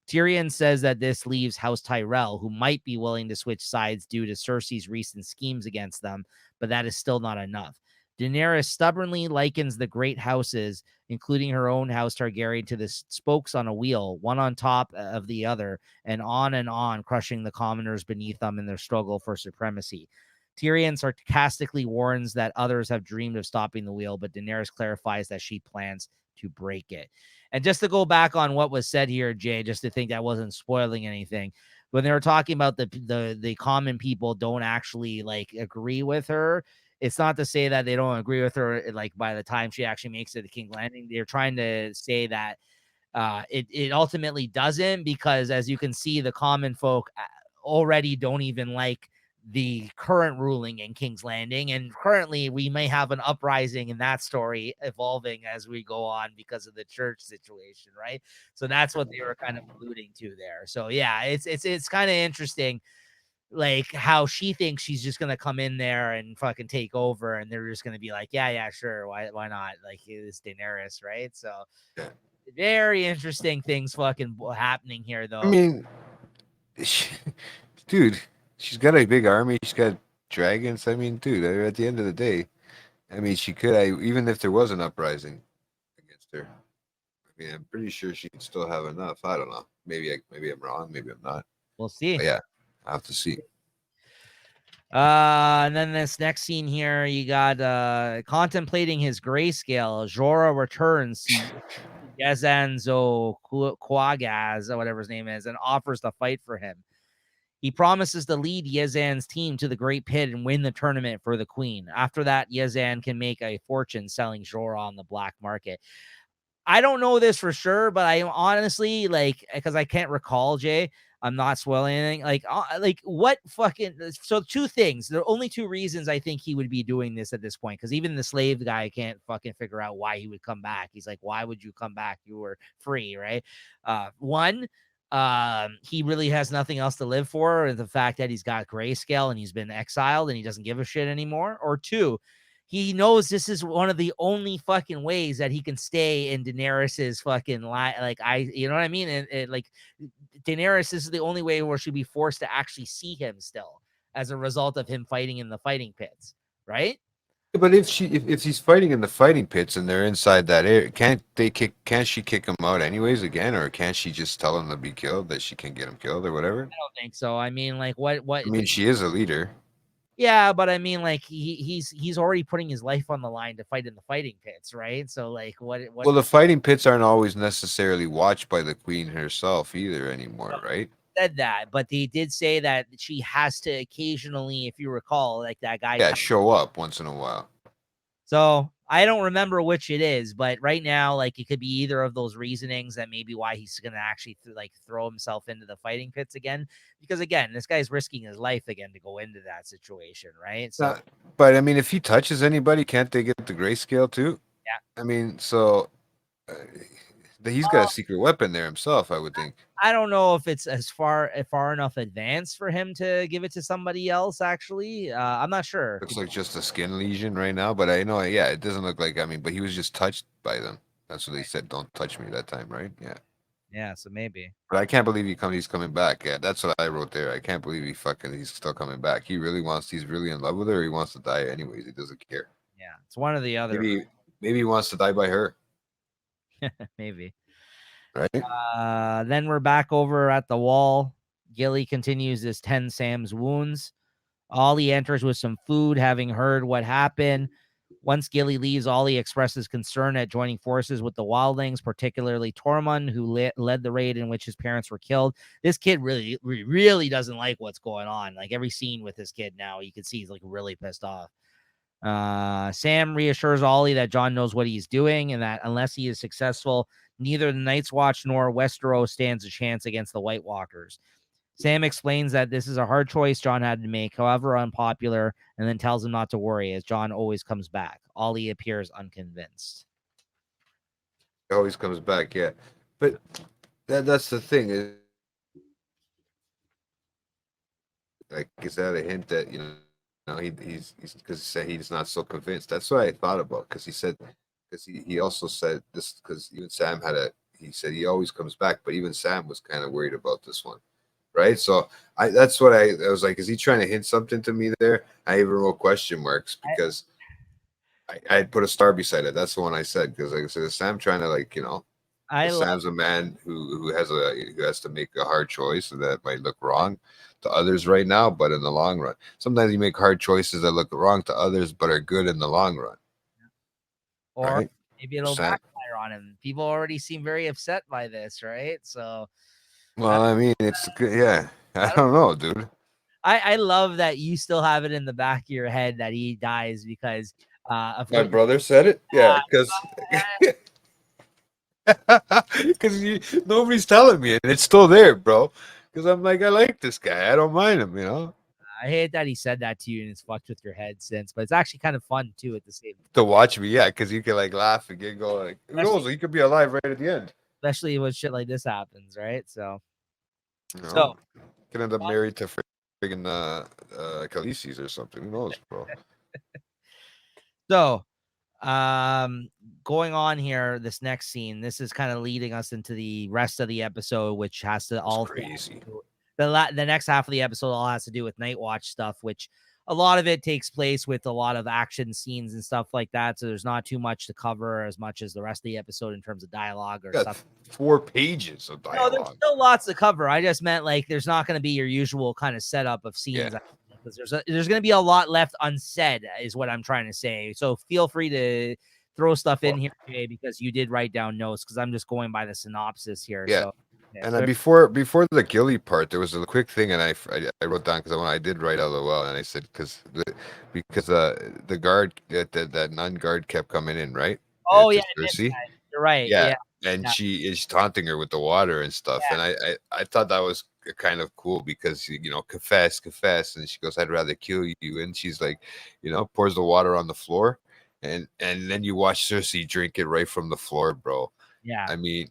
Tyrion says that this leaves House Tyrell, who might be willing to switch sides due to Cersei's recent schemes against them, but that is still not enough. Daenerys stubbornly likens the great houses, including her own house Targaryen, to the spokes on a wheel, one on top of the other, and on, crushing the commoners beneath them in their struggle for supremacy. Tyrion sarcastically warns that others have dreamed of stopping the wheel, but Daenerys clarifies that she plans to break it. And just to go back on what was said here, Jay, just to think that wasn't spoiling anything, when they were talking about the common people don't actually like agree with her, it's not to say that they don't agree with her like by the time she actually makes it to King's Landing. They're trying to say that it ultimately doesn't, because as you can see, the common folk already don't even like the current ruling in King's Landing. And currently we may have an uprising in that story evolving as we go on because of the church situation, right? So that's what they were kind of alluding to there. So yeah, it's kind of interesting, like how she thinks she's just gonna come in there and fucking take over, and they're just gonna be like, yeah, sure, why not? Like it's Daenerys, right? So Yeah. very interesting things fucking happening here, I though. mean, dude, she's got a big army. She's got dragons. I mean, dude, at the end of the day, I mean, she could. Even if there was an uprising against her, I mean, I'm pretty sure she'd still have enough. I don't know. Maybe I'm wrong. Maybe I'm not. We'll see. But yeah, I have to see. And then this next scene here, you got contemplating his grayscale. Jorah returns to Yazanzo Quagaz, or whatever his name is, and offers to fight for him. He promises to lead Yazan's team to the Great Pit and win the tournament for the Queen. After that, Yazan can make a fortune selling Jorah on the black market. I don't know this for sure, but I honestly, like, because I can't recall, Jay. I'm not spoiling anything. Like what fucking? So two things. There are only two reasons I think he would be doing this at this point. Because even the slave guy can't fucking figure out why he would come back. He's like, why would you come back? You were free, right? One, he really has nothing else to live for. The fact that he's got grayscale and he's been exiled and he doesn't give a shit anymore. Or two, he knows this is one of the only fucking ways that he can stay in Daenerys's fucking you know what I mean? And like Daenerys, this is the only way where she'd be forced to actually see him still as a result of him fighting in the fighting pits, right? But if he's fighting in the fighting pits and they're inside that area, can't she kick him out anyways again, or can't she just tell him to be killed, that she can get him killed or whatever? I don't think so. I mean, like what I mean, she is a leader. yeah, but I mean, like he's already putting his life on the line to fight in the fighting pits, right? So like what Well, the fighting pits aren't always necessarily watched by the queen herself either anymore, right? said that, but they did say that she has to occasionally, if you recall, like that guy. Yeah, show up once in a while. So I don't remember which it is, but right now, like it could be either of those reasonings that maybe why he's gonna actually throw himself into the fighting pits again. Because again, this guy's risking his life again to go into that situation, right? So, But I mean, if he touches anybody, can't they get the grayscale too? yeah. I mean, so he's got a secret weapon there himself, I would think. I don't know if it's as far enough advanced for him to give it to somebody else. Actually, I'm not sure. Looks like just a skin lesion right now, but I know, yeah, it doesn't look like. I mean, but he was just touched by them. That's what they said. Don't touch me that time, right? Yeah. Yeah, so maybe. But I can't believe he's coming back. Yeah, that's what I wrote there. I can't believe he's still coming back. He's really in love with her. Or he wants to die anyways. He doesn't care. Yeah, it's one or the other. Maybe he wants to die by her. Maybe. Right. Then we're back over at the wall. Gilly continues this 10 Sam's wounds. Ollie enters with some food, having heard what happened. Once Gilly leaves, Ollie expresses concern at joining forces with the wildlings, particularly Tormund, who led the raid in which his parents were killed. This kid really doesn't like what's going on. Like every scene with this kid now, you can see he's like really pissed off. Sam reassures Ollie that Jon knows what he's doing and that unless he is successful, neither the Night's Watch nor Westeros stands a chance against the White Walkers. Sam explains that this is a hard choice Jon had to make, however unpopular, and then tells him not to worry as Jon always comes back. Ollie appears unconvinced. He always comes back, yeah. But that's the thing is, like, is that a hint that he's because he's not so convinced? That's what I thought about, because he also said this, because even Sam he said he always comes back, but even Sam was kind of worried about this one. Right, so that's what I was like. Is he trying to hint something to me there? I even wrote question marks because I had put a star beside it. That's the one I said, because like I said, is Sam trying to Sam's a man who has to make a hard choice, and that might look wrong to others right now, but in the long run, sometimes you make hard choices that look wrong to others but are good in the long run. Or right? Maybe it'll backfire on him. People already seem very upset by this, right? So. Well, I mean, it's yeah. I don't know, dude. I love that you still have it in the back of your head that he dies because of my brother said it. Yeah, because nobody's telling me, and it's still there, bro. Because I'm like, I like this guy. I don't mind him, I hate that he said that to you and it's fucked with your head since, but it's actually kind of fun too at the same time. To watch me, yeah, because you can like laugh and get going. Like, who knows? He could be alive right at the end. Especially when shit like this happens, right? So, You so know, could end up married to friggin' Khaleesi's or something. Who knows, bro? So, going on here, this next scene, this is kind of leading us into the rest of the episode, which has to all Crazy. the next half of the episode all has to do with Night Watch stuff, which a lot of it takes place with a lot of action scenes and stuff like that. So there's not too much to cover as much as the rest of the episode in terms of dialogue or stuff. 4 pages of No, dialogue. there's still lots to cover. I just meant like there's not going to be your usual kind of setup of scenes. Yeah. Because there's going to be a lot left unsaid, is what I'm trying to say. So feel free to throw stuff in here, Jay, because you did write down notes. Because I'm just going by the synopsis here. Yeah. So, yeah, And before the Gilly part, there was a quick thing, and I wrote down because when I did write LOL, and I said because the guard that nun guard kept coming in, right? Oh To yeah, Cersei. you're right. Yeah. Yeah. And she is taunting her with the water and stuff, and I thought that was kind of cool because confess, and she goes, I'd rather kill you, and she's like, pours the water on the floor, and then you watch Cersei drink it right from the floor, bro. Yeah. I mean,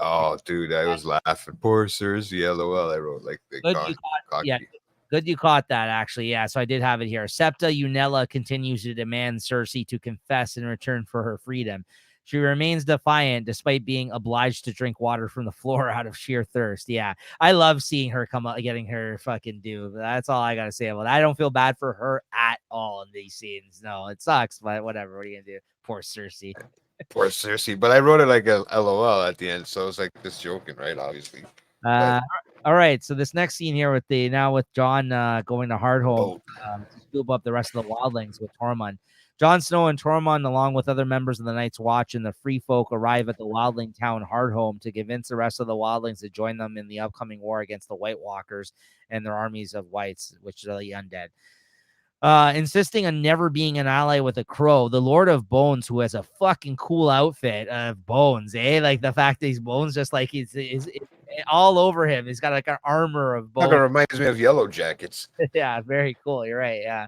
oh, dude, I was laughing. Poor Cersei, LOL. I wrote like the cocky. Yeah, good you caught that, actually. Yeah, so I did have it here. Septa Unella continues to demand Cersei to confess in return for her freedom. She remains defiant despite being obliged to drink water from the floor out of sheer thirst. Yeah, I love seeing her come up, getting her fucking due. That's all I got to say about it. I don't feel bad for her at all in these scenes. No, it sucks, but whatever. What are you going to do? Poor Cersei. Poor Cersei. But I wrote it like a LOL at the end, so it's like just joking, right? Obviously. All right, so this next scene here with Jon going to Hardhome to scoop up the rest of the wildlings with Tormund. Jon Snow and Tormund, along with other members of the Night's Watch and the Free Folk, arrive at the wildling town Hardhome to convince the rest of the wildlings to join them in the upcoming war against the White Walkers and their armies of whites, which are the undead. Insisting on never being an ally with a crow, the Lord of Bones, who has a fucking cool outfit of bones, like the fact that he's bones just like he's all over him. He's got like an armor of bones. That reminds me of Yellow Jackets. Yeah, very cool. You're right. Yeah.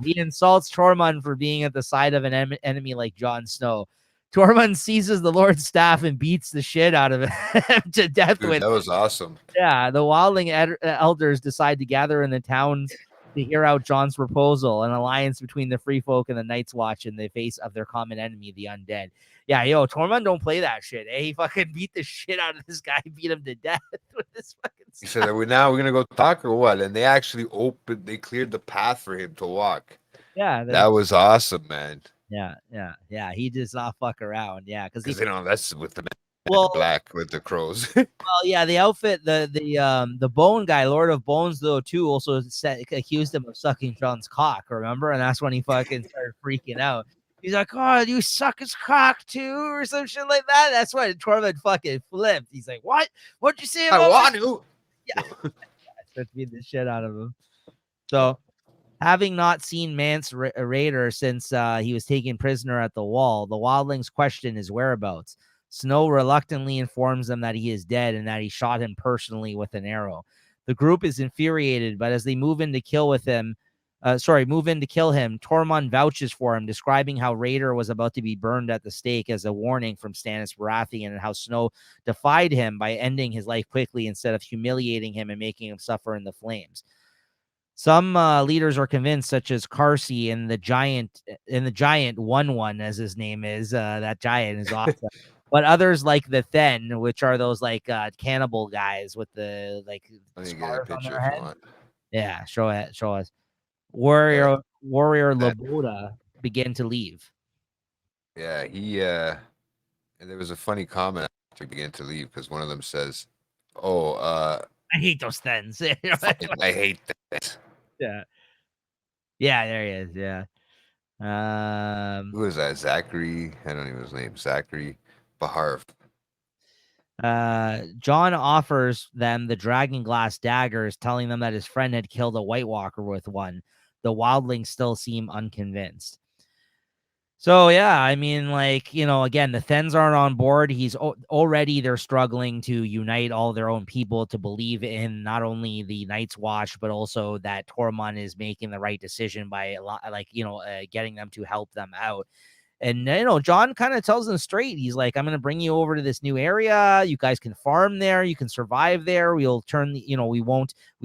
He insults Tormund for being at the side of an enemy like Jon Snow. Tormund seizes the Lord's staff and beats the shit out of him to death. Dude, that was awesome. Yeah, the wildling elders decide to gather in the towns to hear out Jon's proposal, an alliance between the Free Folk and the Night's Watch in the face of their common enemy, the undead. Yeah, Tormund don't play that shit. He fucking beat the shit out of this guy, beat him to death with this fucking stuff. He said, now we're gonna go talk or what? And they actually they cleared the path for him to walk. Yeah, that was awesome, man. Yeah. He does not fuck around. Yeah, because that's with the black with the crows. Well, yeah, the outfit, the bone guy, Lord of Bones, though, too, also accused him of sucking Jon's cock, remember? And that's when he fucking started freaking out. He's like, oh, you suck his cock too, or some shit like that. That's when Tormund fucking flipped. He's like, what? What'd you say about I want to? Yeah. Starts beating the shit out of him. So, having not seen Mance Raider since he was taken prisoner at the wall, the wildlings question his whereabouts. Snow reluctantly informs them that he is dead and that he shot him personally with an arrow. The group is infuriated, but as they move in to kill him, Tormund vouches for him, describing how Raider was about to be burned at the stake as a warning from Stannis Baratheon and how Snow defied him by ending his life quickly instead of humiliating him and making him suffer in the flames. Some leaders are convinced, such as Carsey and the giant 1-1, as his name is. That giant is awesome. But others like the Then, which are those like cannibal guys with the like scars on their head. Yeah, show us. Warrior Loboda begin to leave. Yeah, and there was a funny comment after he began to leave because one of them says, "Oh, I hate those Thens." I hate that. Yeah, there he is. Yeah. Who is that? Zachary? I don't even know his name. Zachary Bahar. Jon offers them the dragon glass daggers, telling them that his friend had killed a White Walker with one. The wildlings still seem unconvinced. So yeah, I mean, like, again, the Thens aren't on board. Already they're struggling to unite all their own people to believe in not only the Night's Watch, but also that Tormund is making the right decision by a lot, like, getting them to help them out. And John kind of tells them straight. He's like, I'm going to bring you over to this new area. You guys can farm there. You can survive there. We'll turn, we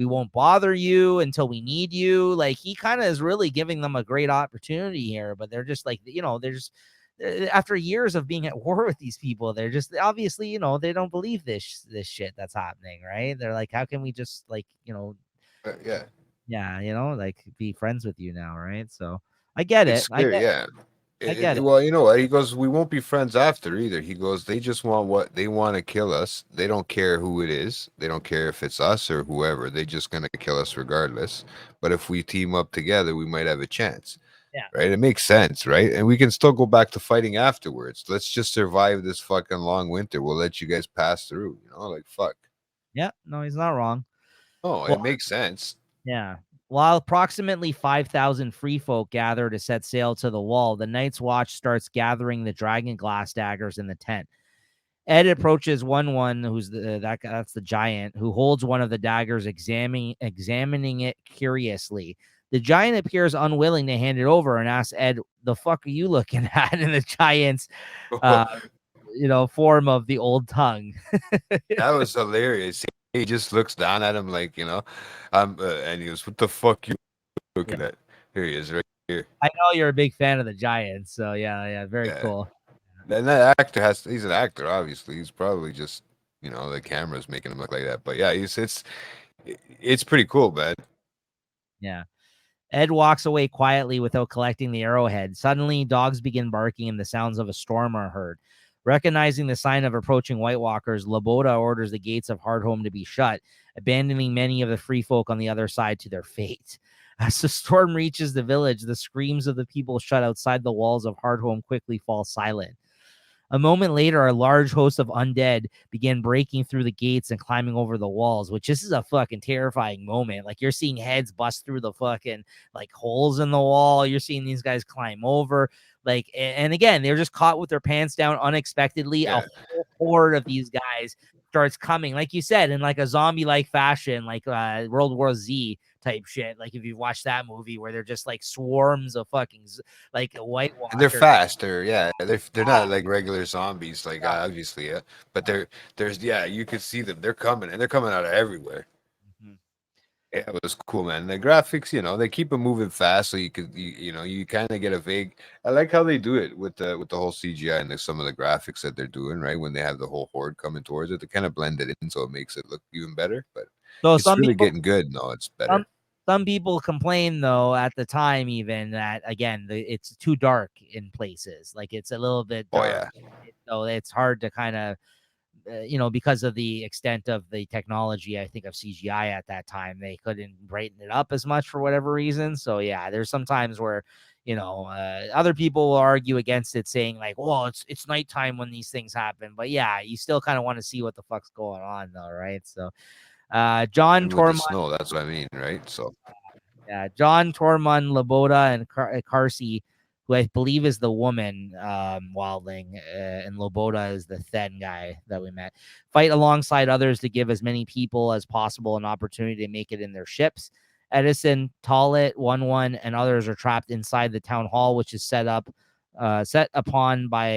won't bother you until we need you. Like, he kind of is really giving them a great opportunity here, but they're just like, they're just after years of being at war with these people, they're just obviously, they don't believe this shit that's happening, right? They're like, how can we just like, Yeah, yeah, like be friends with you now, right? So I get it's it. I scary. get, Yeah. I get it. Well, you know what? He goes, we won't be friends after either. He goes, they just want what they want to kill us. They don't care who it is. They don't care if it's us or whoever. They're just going to kill us regardless. But if we team up together, we might have a chance. Yeah. Right? It makes sense, right? And we can still go back to fighting afterwards. Let's just survive this fucking long winter. We'll let you guys pass through. Like fuck. Yeah. No, he's not wrong. Oh, Well, it makes sense. yeah. While approximately 5,000 free folk gather to set sail to the wall, the Night's Watch starts gathering the dragon glass daggers in the tent. Ed approaches one who's that's the giant who holds one of the daggers, examining it curiously. The giant appears unwilling to hand it over and asks Ed, "The fuck are you looking at?" In the giant's, uh, form of the old tongue. That was hilarious. He just looks down at him like, and he goes, "What the fuck you looking Yeah. at?" Here he is, right here. I know you're a big fan of the Giants, so yeah, very Yeah. cool. And that actor he's an actor, obviously. He's probably just, the camera's making him look like that. But yeah, it's pretty cool, man. Yeah. Ed walks away quietly without collecting the arrowhead. Suddenly, dogs begin barking and the sounds of a storm are heard. Recognizing the sign of approaching White Walkers, Laboda orders the gates of Hardhome to be shut, abandoning many of the free folk on the other side to their fate. As the storm reaches the village, the screams of the people shut outside the walls of Hardhome quickly fall silent. A moment later, a large host of undead began breaking through the gates and climbing over the walls, which this is a fucking terrifying moment. Like, you're seeing heads bust through the fucking like holes in the wall. You're seeing these guys climb over. Like, and again, they're just caught with their pants down unexpectedly. Yeah. A whole horde of these guys starts coming, like you said, in like a zombie-like fashion, like World War Z type shit. Like if you've watched that movie where they're just like swarms of fucking like White And they're Walkers. faster, yeah. They're not like regular zombies, like obviously, yeah. But you could see them. They're coming, and they're coming out of everywhere. Mhm. Yeah, it was cool, man. The graphics, they keep them moving fast, so you kind of get a vague. I like how they do it with the whole CGI and some of the graphics that they're doing, right? When they have the whole horde coming towards it, they kind of blend it in, so it makes it look even better. But So it's some really people getting good. No, it's some better. some people complain though at the time even that again it's too dark in places. Like it's a little bit Oh dark, yeah, so it's hard to kind of because of the extent of the technology, I think of CGI at that time, they couldn't brighten it up as much for whatever reason. So yeah, there's some times where other people will argue against it, saying like, well, it's nighttime when these things happen. But yeah, you still kind of want to see what the fuck's going on though, right? So John and with the Tormund, snow, that's what I mean, right? So yeah, John Tormund, Laboda, and Carsey, who I believe is the woman, Wildling, and Loboda is the Then guy that we met, fight alongside others to give as many people as possible an opportunity to make it in their ships. Edison, Tollet, 1-1, and others are trapped inside the town hall, which is set upon by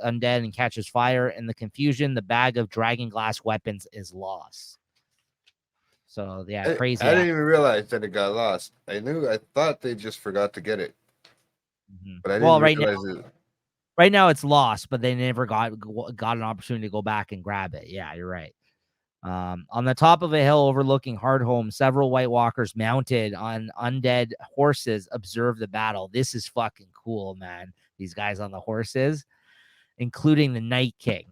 undead and catches fire. In the confusion, the bag of dragon glass weapons is lost. So yeah, I crazy. didn't even realize that it got lost. I thought they just forgot to get it, but I didn't Well, realize it. right now it's lost, but they never got an opportunity to go back and grab it. Yeah, you're right. On the top of a hill overlooking Hardhome, several White Walkers mounted on undead horses observe the battle. This is fucking cool, man. These guys on the horses, including the Night King,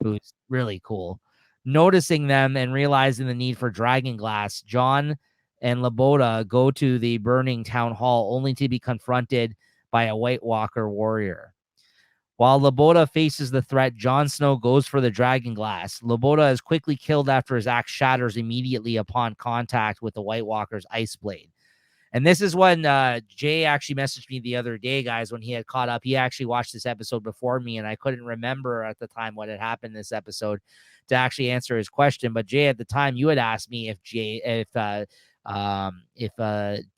who's really cool. Noticing them and realizing the need for dragon glass, John and Laboda go to the burning town hall only to be confronted by a White Walker warrior. While Laboda faces the threat, Jon Snow goes for the dragon glass. Laboda is quickly killed after his axe shatters immediately upon contact with the White Walker's ice blade. And this is when Jay actually messaged me the other day, guys, when he had caught up. He actually watched this episode before me, and I couldn't remember at the time what had happened in this episode to actually answer his question. But Jay, at the time, you had asked me if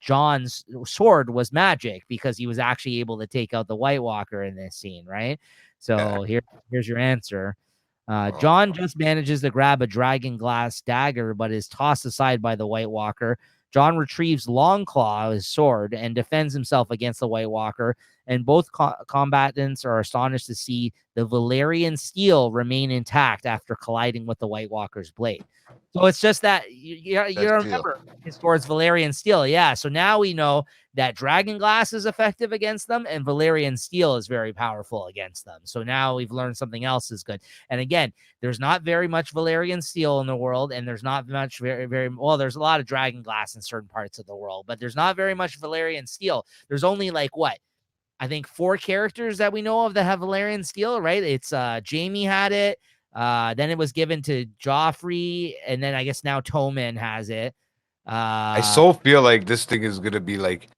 John's sword was magic because he was actually able to take out the White Walker in this scene, right? So here's your answer. John just manages to grab a dragon glass dagger, but is tossed aside by the White Walker. John retrieves Longclaw, his sword, and defends himself against the White Walker. And both combatants are astonished to see the Valerian steel remain intact after colliding with the White Walker's blade. So it's just that you remember his sword's Valerian steel. Yeah. So now we know that dragon glass is effective against them and Valerian steel is very powerful against them. So now we've learned something else is good. And again, there's not very much Valerian steel in the world, and there's not much there's a lot of dragon glass in certain parts of the world, but there's not very much Valerian steel. There's only like what? I think 4 characters that we know of that have Valerian steel, right? It's Jamie had it. Then it was given to Joffrey, and then I guess now Tommen has it. I so feel like this thing is gonna be like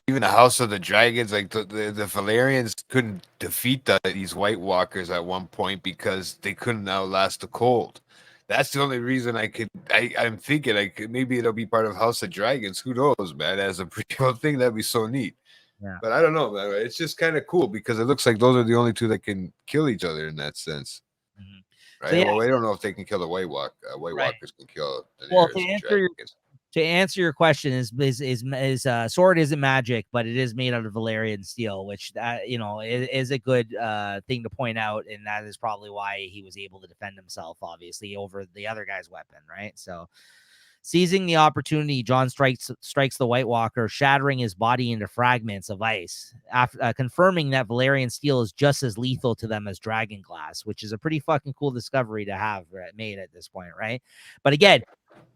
even the House of the Dragons, like the Valerians couldn't defeat these White Walkers at one point because they couldn't outlast the cold. That's the only reason I'm thinking like maybe it'll be part of House of Dragons. Who knows, man? As a prequel thing, that'd be so neat. Yeah. But I don't know, man. It's just kind of cool because it looks like those are the only 2 that can kill each other in that sense. Mm-hmm. Right. So, yeah. Well, we don't know if they can kill the White Walker. White Walkers can kill the to answer your question, is sword isn't magic, but it is made out of Valerian steel, which is a good thing to point out, and that is probably why he was able to defend himself, obviously, over the other guy's weapon, right? So, seizing the opportunity, John strikes the White Walker, shattering his body into fragments of ice, confirming that Valerian steel is just as lethal to them as dragon glass, which is a pretty fucking cool discovery to have made at this point, right? But again,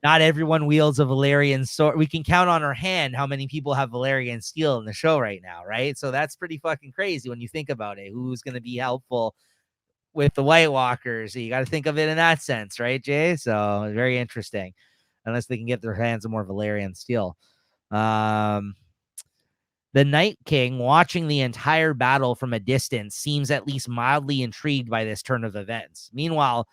not everyone wields a Valerian sword. We can count on our hand how many people have Valerian steel in the show right now, right? So that's pretty fucking crazy when you think about it. Who's going to be helpful with the White Walkers? So you got to think of it in that sense, right, Jay? So very interesting. Unless they can get their hands on more Valerian steel. The Night King, watching the entire battle from a distance, seems at least mildly intrigued by this turn of events. Meanwhile,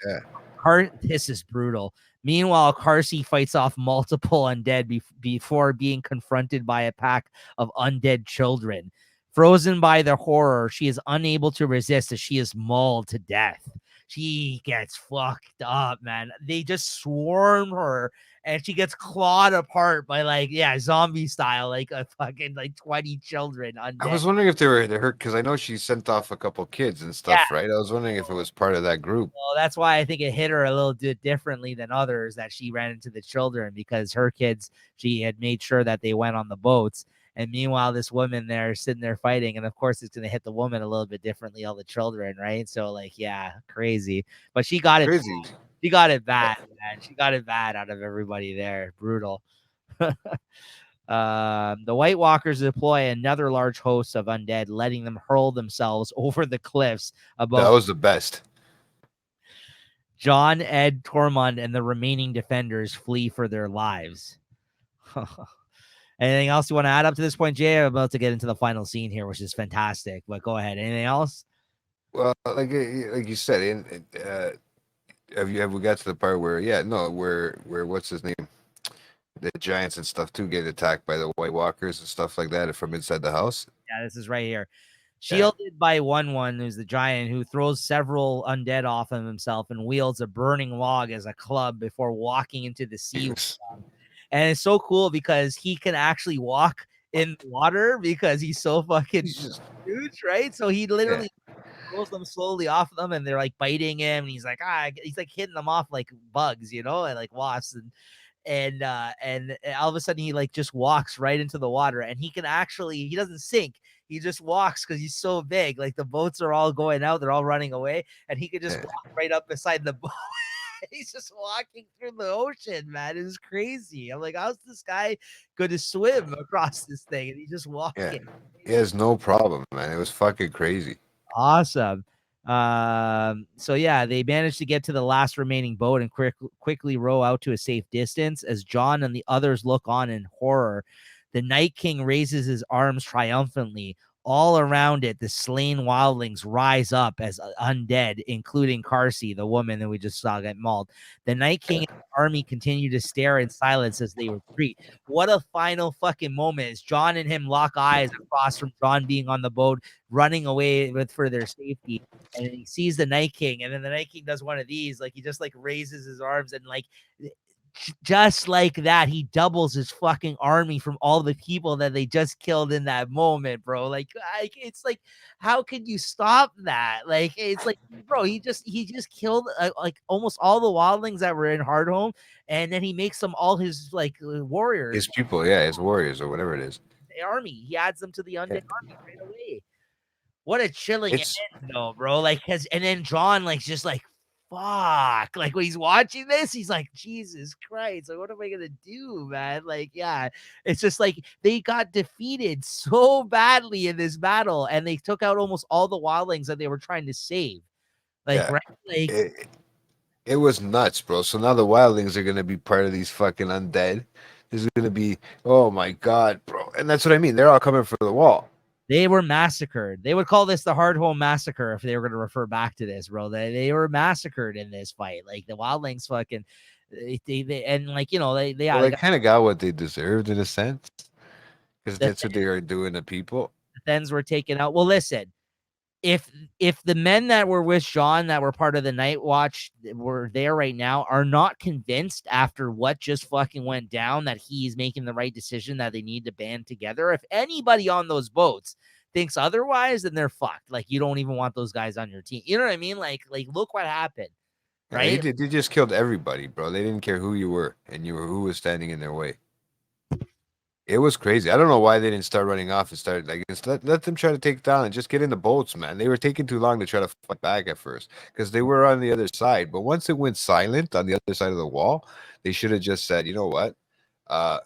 this is brutal. Meanwhile, Carsey fights off multiple undead before being confronted by a pack of undead children. Frozen by the horror, she is unable to resist as she is mauled to death. She gets fucked up, man. They just swarm her, and she gets clawed apart by zombie style, like a fucking 20 children undead. I was wondering if they were hurt because I know she sent off a couple kids and stuff, right? I was wondering if it was part of that group. Well, that's why I think it hit her a little bit differently than others, that she ran into the children, because her kids, she had made sure that they went on the boats. And meanwhile, this woman there sitting there fighting. And of course, it's going to hit the woman a little bit differently, all the children, right? So, crazy. But she got it. She got it bad, man. She got it bad out of everybody there. Brutal. The White Walkers deploy another large host of undead, letting them hurl themselves over the cliffs above. That was the best. John, Ed, Tormund, and the remaining defenders flee for their lives. Anything else you want to add up to this point, Jay? I'm about to get into the final scene here, which is fantastic. But go ahead. Anything else? Well, like you said, have we got to the part where where what's his name? The giants and stuff too get attacked by the White Walkers and stuff like that from inside the house. Yeah, this is right here. Shielded by one, who's the giant, who throws several undead off of himself and wields a burning log as a club before walking into the sea. And it's so cool because he can actually walk in water because he's so fucking huge, right? So he literally throws them slowly off of them, and they're biting him, and he's hitting them off like bugs, and like wasps, and all of a sudden he just walks right into the water, and he doesn't sink. He just walks because he's so big. Like the boats are all going out, they're all running away, and he could just walk right up beside the boat. He's just walking through the ocean, man. It's crazy. I'm like, how's this guy going to swim across this thing? And he just walking. Yeah. He has no problem, man. It was fucking crazy. Awesome. So yeah, they managed to get to the last remaining boat and quickly row out to a safe distance as John and the others look on in horror. The Night King raises his arms triumphantly. All around it, the slain wildlings rise up as undead, including Carsey, the woman that we just saw get mauled. The Night King and his army continue to stare in silence as they retreat. What a final fucking moment as John and him lock eyes across from John being on the boat, running away for their safety. And then he sees the Night King, and then the Night King does one of these, like he just like raises his arms and like just like that, he doubles his fucking army from all the people that they just killed in that moment, bro. Like it's like, how can you stop that? Like, it's like, bro, he just killed like almost all the wildlings that were in Hardhome, and then he makes them all his like warriors, His people, yeah, his warriors or whatever it is. the army. He adds them to the undead Yeah. army right away. What a chilling It's end, though, bro. Like, and then John, like, just like, fuck. Like, when he's watching this, he's like, Jesus Christ. Like, what am I going to do, man? Like, yeah. It's just like they got defeated so badly in this battle, and they took out almost all the wildlings that they were trying to save. Like, yeah. right? Like, It was nuts, bro. So now the wildlings are gonna be part of these fucking undead. There's gonna be, oh my god, bro. And that's what I mean. They're all coming for the wall. they were massacred. They would call this the Hardhome Massacre if they were going to refer back to this, bro. They were massacred in this fight. Like, the wildlings fucking, and like, you know, Well, they they kind of got what they deserved in a sense, because the that's what they are doing to people. Thens were taken out. Well, listen, if the men that were with Sean that were part of the Night Watch were there right now are not convinced after what just fucking went down that he's making the right decision, that they need to band together. If anybody on those boats thinks otherwise, then they're fucked. Like, you don't even want those guys on your team. You know what I mean? Like look what happened, Yeah, he right? did. They just killed everybody, bro. They didn't care who you were, and you were who was standing in their way. It was crazy. I don't know why they didn't start running off and start like just let them try to take down and just get in the boats, man. They were taking too long to try to fight back at first because they were on the other side. But once it went silent on the other side of the wall, they should have just said, you know what, uh,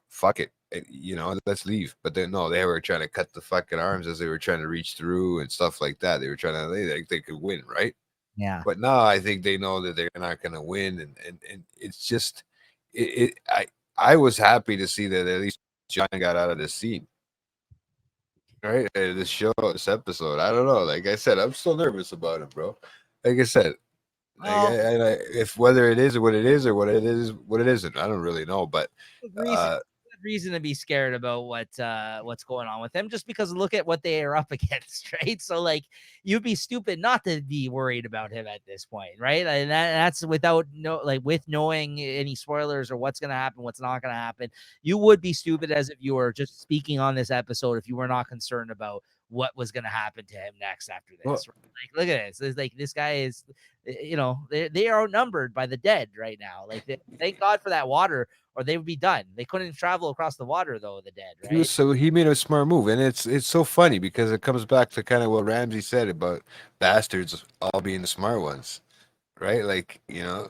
fuck it, you know, let's leave. But then no, they were trying to cut the fucking arms as they were trying to reach through and stuff like that. They were trying to they could win, right? Yeah. But now I think they know that they're not going to win, and it's just I was happy to see that at least John got out of the scene, right? This show, this episode. I don't know. Like I said, I'm still nervous about it, bro. Like I said, Well, if whether it is what it is or what it is what it isn't, I don't really know. But reason reason to be scared about what's going on with them, just because look at what they are up against, right? So like, you'd be stupid not to be worried about him at this point, right? And that's without with knowing any spoilers or what's gonna happen, what's not gonna happen. You would be stupid as if you were just speaking on this episode if you were not concerned about what was gonna happen to him next after this. Well, Right? Like, look at this. It's like, this guy is, they are outnumbered by the dead right now. Like, thank God for that water, or they would be done. They couldn't travel across the water, though, the dead, right? he made a smart move, and it's so funny because it comes back to kind of what Ramsey said about bastards all being the smart ones, right? Like, you know,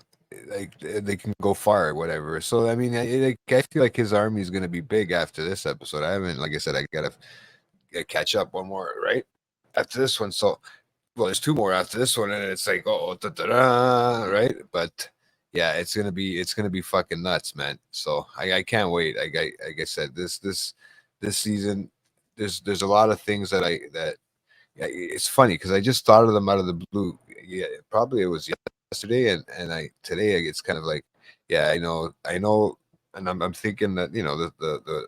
like they can go far or whatever. So I mean, I feel like his army is going to be big after this episode. I haven't, like I said, I gotta catch up one more right after this one. So well, there's two more after this one, and it's like, oh, right? But yeah, it's gonna be fucking nuts, man. So I can't wait. Like I said, this season, there's a lot of things that yeah, it's funny because I just thought of them out of the blue. Yeah, probably it was yesterday, and I today it's kind of like, yeah, I know, and I'm thinking that the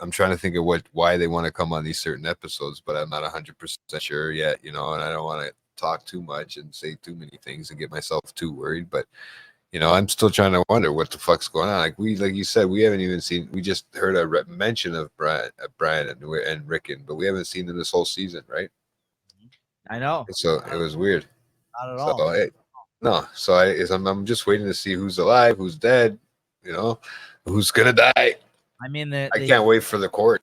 I'm trying to think of why they want to come on these certain episodes, but I'm not 100% sure yet, and I don't want to talk too much and say too many things and get myself too worried. But I'm still trying to wonder what the fuck's going on. Like you said, we haven't even seen. We just heard a mention of Brian and Rickon, but we haven't seen them this whole season, right? I know. So it was weird. Not at So all. no, so I'm just waiting to see who's alive, who's dead, who's gonna die. I mean, I can't wait for the court.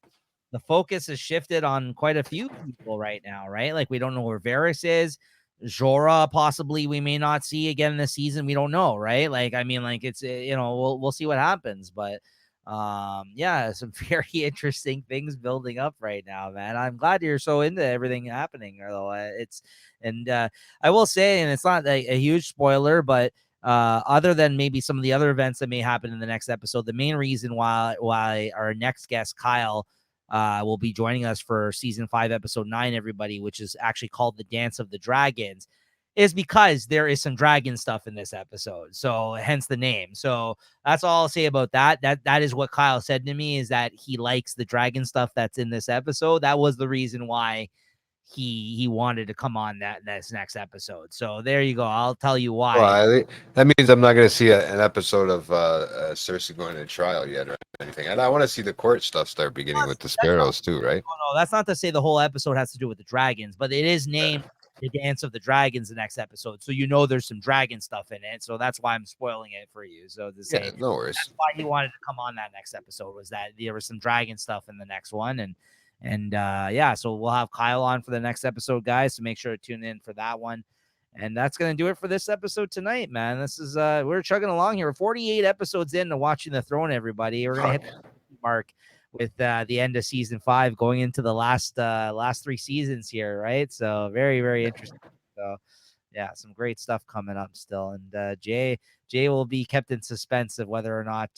the focus has shifted on quite a few people right now, right? Like, we don't know where Varys is. Jorah, possibly we may not see again this season. We don't know, right? Like, I mean, like, it's we'll see what happens, but yeah, some very interesting things building up right now, man. I'm glad you're so into everything happening, though. I will say, and it's not a huge spoiler, but other than maybe some of the other events that may happen in the next episode, the main reason why our next guest, Kyle, will be joining us for season 5, episode 9, everybody, which is actually called The Dance of the Dragons, is because there is some dragon stuff in this episode. So hence the name. So that's all I'll say about that. That is what Kyle said to me, is that he likes the dragon stuff that's in this episode. That was the reason why he wanted to come on this next episode. So there you go. I'll tell you why. Well, I think that means I'm not going to see an episode of Cersei going to trial yet or anything. And I want to see the court stuff start beginning with the sparrows too, right? No, that's not to say the whole episode has to do with the dragons, but it is named The Dance of the Dragons the next episode. So there's some dragon stuff in it. So that's why I'm spoiling it for you. So to say, no worries. That's why he wanted to come on that next episode, was that there was some dragon stuff in the next one. And yeah, so we'll have Kyle on for the next episode, guys. So make sure to tune in for that one. And that's going to do it for this episode tonight, man. This is we're chugging along here. We're 48 episodes into Watching the Throne, everybody. We're going to hit the mark with the end of season 5, going into the last 3 seasons here, right? So very, very interesting. So yeah, some great stuff coming up still. And Jay will be kept in suspense of whether or not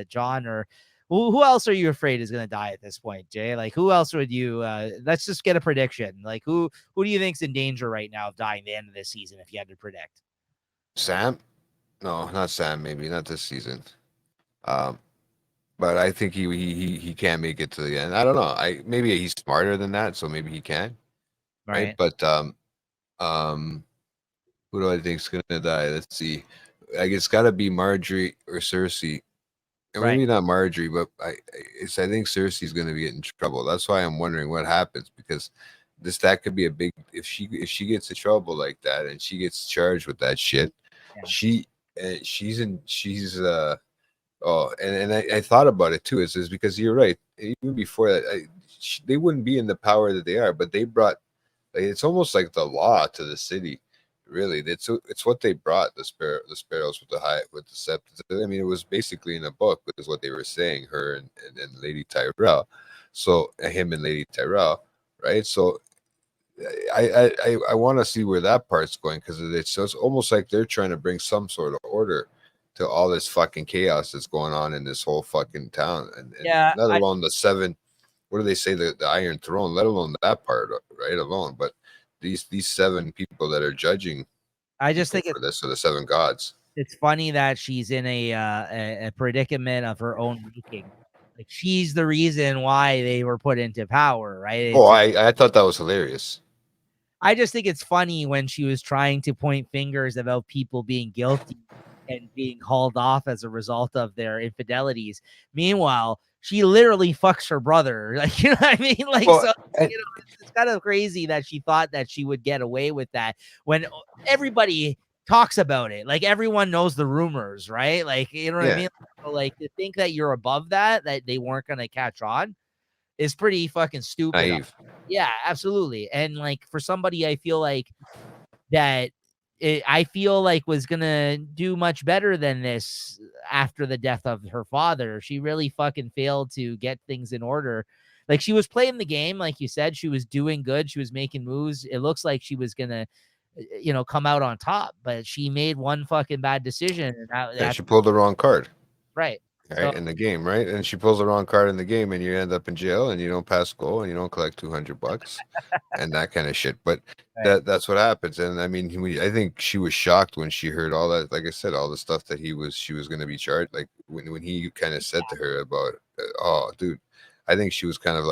John or who else are you afraid is going to die at this point, Jay? Like, who else would you let's just get a prediction. Like, who do you think's in danger right now of dying at the end of this season if you had to predict? Sam? No, not Sam, maybe not this season. But I think he can make it to the end. I don't know. Maybe he's smarter than that, so maybe he can. Right? But who do I think's gonna die? Let's see. I guess it's gotta be Marjorie or Cersei. Or maybe not Marjorie, but I think Cersei's gonna be in trouble. That's why I'm wondering what happens, because that could be a big, if she gets in trouble like that and she gets charged with that shit, she's oh, and I thought about it too. Is because you're right. Even before that, they wouldn't be in the power that they are, but they brought. It's almost like the law to the city. Really, it's what they brought, the sparrows with the scepters. I mean, it was basically in a book, is what they were saying. Her and Lady Tyrell. So him and Lady Tyrell, right? So I want to see where that part's going, because it's almost like they're trying to bring some sort of order to all this fucking chaos that's going on in this whole fucking town, and let alone the 7. What do they say, the Iron Throne? Let alone that part, right? Alone, but these 7 people that are judging. I just think for this are the 7 gods. It's funny that she's in a predicament of her own making. Like, she's the reason why they were put into power, right? I thought that was hilarious. I just think it's funny when she was trying to point fingers about people being guilty and being hauled off as a result of their infidelities. Meanwhile, she literally fucks her brother. Like, you know what I mean? Like, it's kind of crazy that she thought that she would get away with that when everybody talks about it. Like, everyone knows the rumors, right? Like, you know what I mean? So, like, to think that you're above that they weren't going to catch on is pretty fucking stupid. Naive. Yeah, absolutely. And like, for somebody, I feel like was gonna do much better than this after the death of her father. She really fucking failed to get things in order. Like, she was playing the game, like you said, she was doing good, she was making moves. It looks like she was gonna, come out on top, but she made one fucking bad decision, and she pulled the wrong card. Right. In the game, right? And she pulls the wrong card in the game, and you end up in jail, and you don't pass go, and you don't collect $200 and that kind of shit. But that's what happens. And I mean, I think she was shocked when she heard all that. Like I said, all the stuff that she was going to be charged. Like when he kind of said to her about, oh, dude, I think she was kind of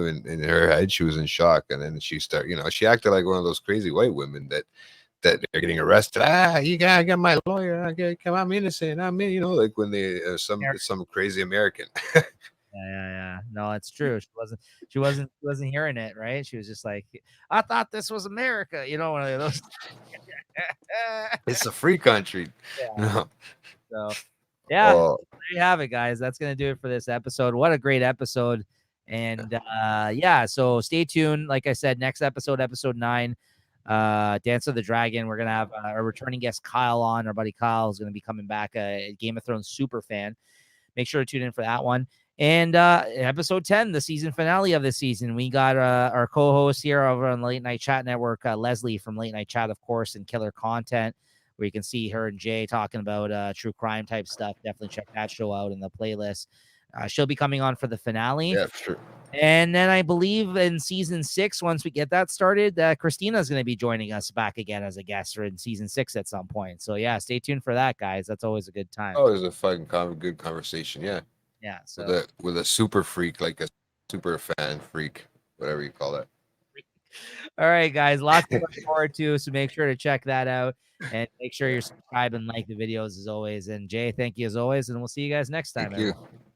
in her head, she was in shock, and then she she acted like one of those crazy white women that they're getting arrested. You got my lawyer. I'm innocent. I'm in, like when they some crazy American. Yeah. No, it's true. She wasn't hearing it, right? She was just like, I thought this was America, one of those. It's a free country. Yeah. So yeah, there you have it, guys. That's gonna do it for this episode. What a great episode. And so stay tuned. Like I said, next episode 9. Dance of the Dragon. We're gonna have a returning guest, Kyle, on. Our buddy Kyle is gonna be coming back, a Game of Thrones super fan. Make sure to tune in for that one. And episode 10, the season finale of this season, we got our co-host here over on the Late Night Chat Network, Leslie from Late Night Chat, of course, and Killer Content, where you can see her and Jay talking about true crime type stuff. Definitely check that show out in the playlist. She'll be coming on for the finale. Yeah, for sure. And then I believe in season 6, once we get that started, Christina's going to be joining us back again as a guest for in season 6 at some point. So yeah, stay tuned for that, guys. That's always a good time. Oh, it was a fucking good conversation. Yeah. Yeah. So With a super freak, like a super fan freak, whatever you call that. all right, guys, lots to look forward to. So make sure to check that out and make sure you're subscribed and like the videos as always. And Jay, thank you as always, and we'll see you guys next time. Thank you. Everyone.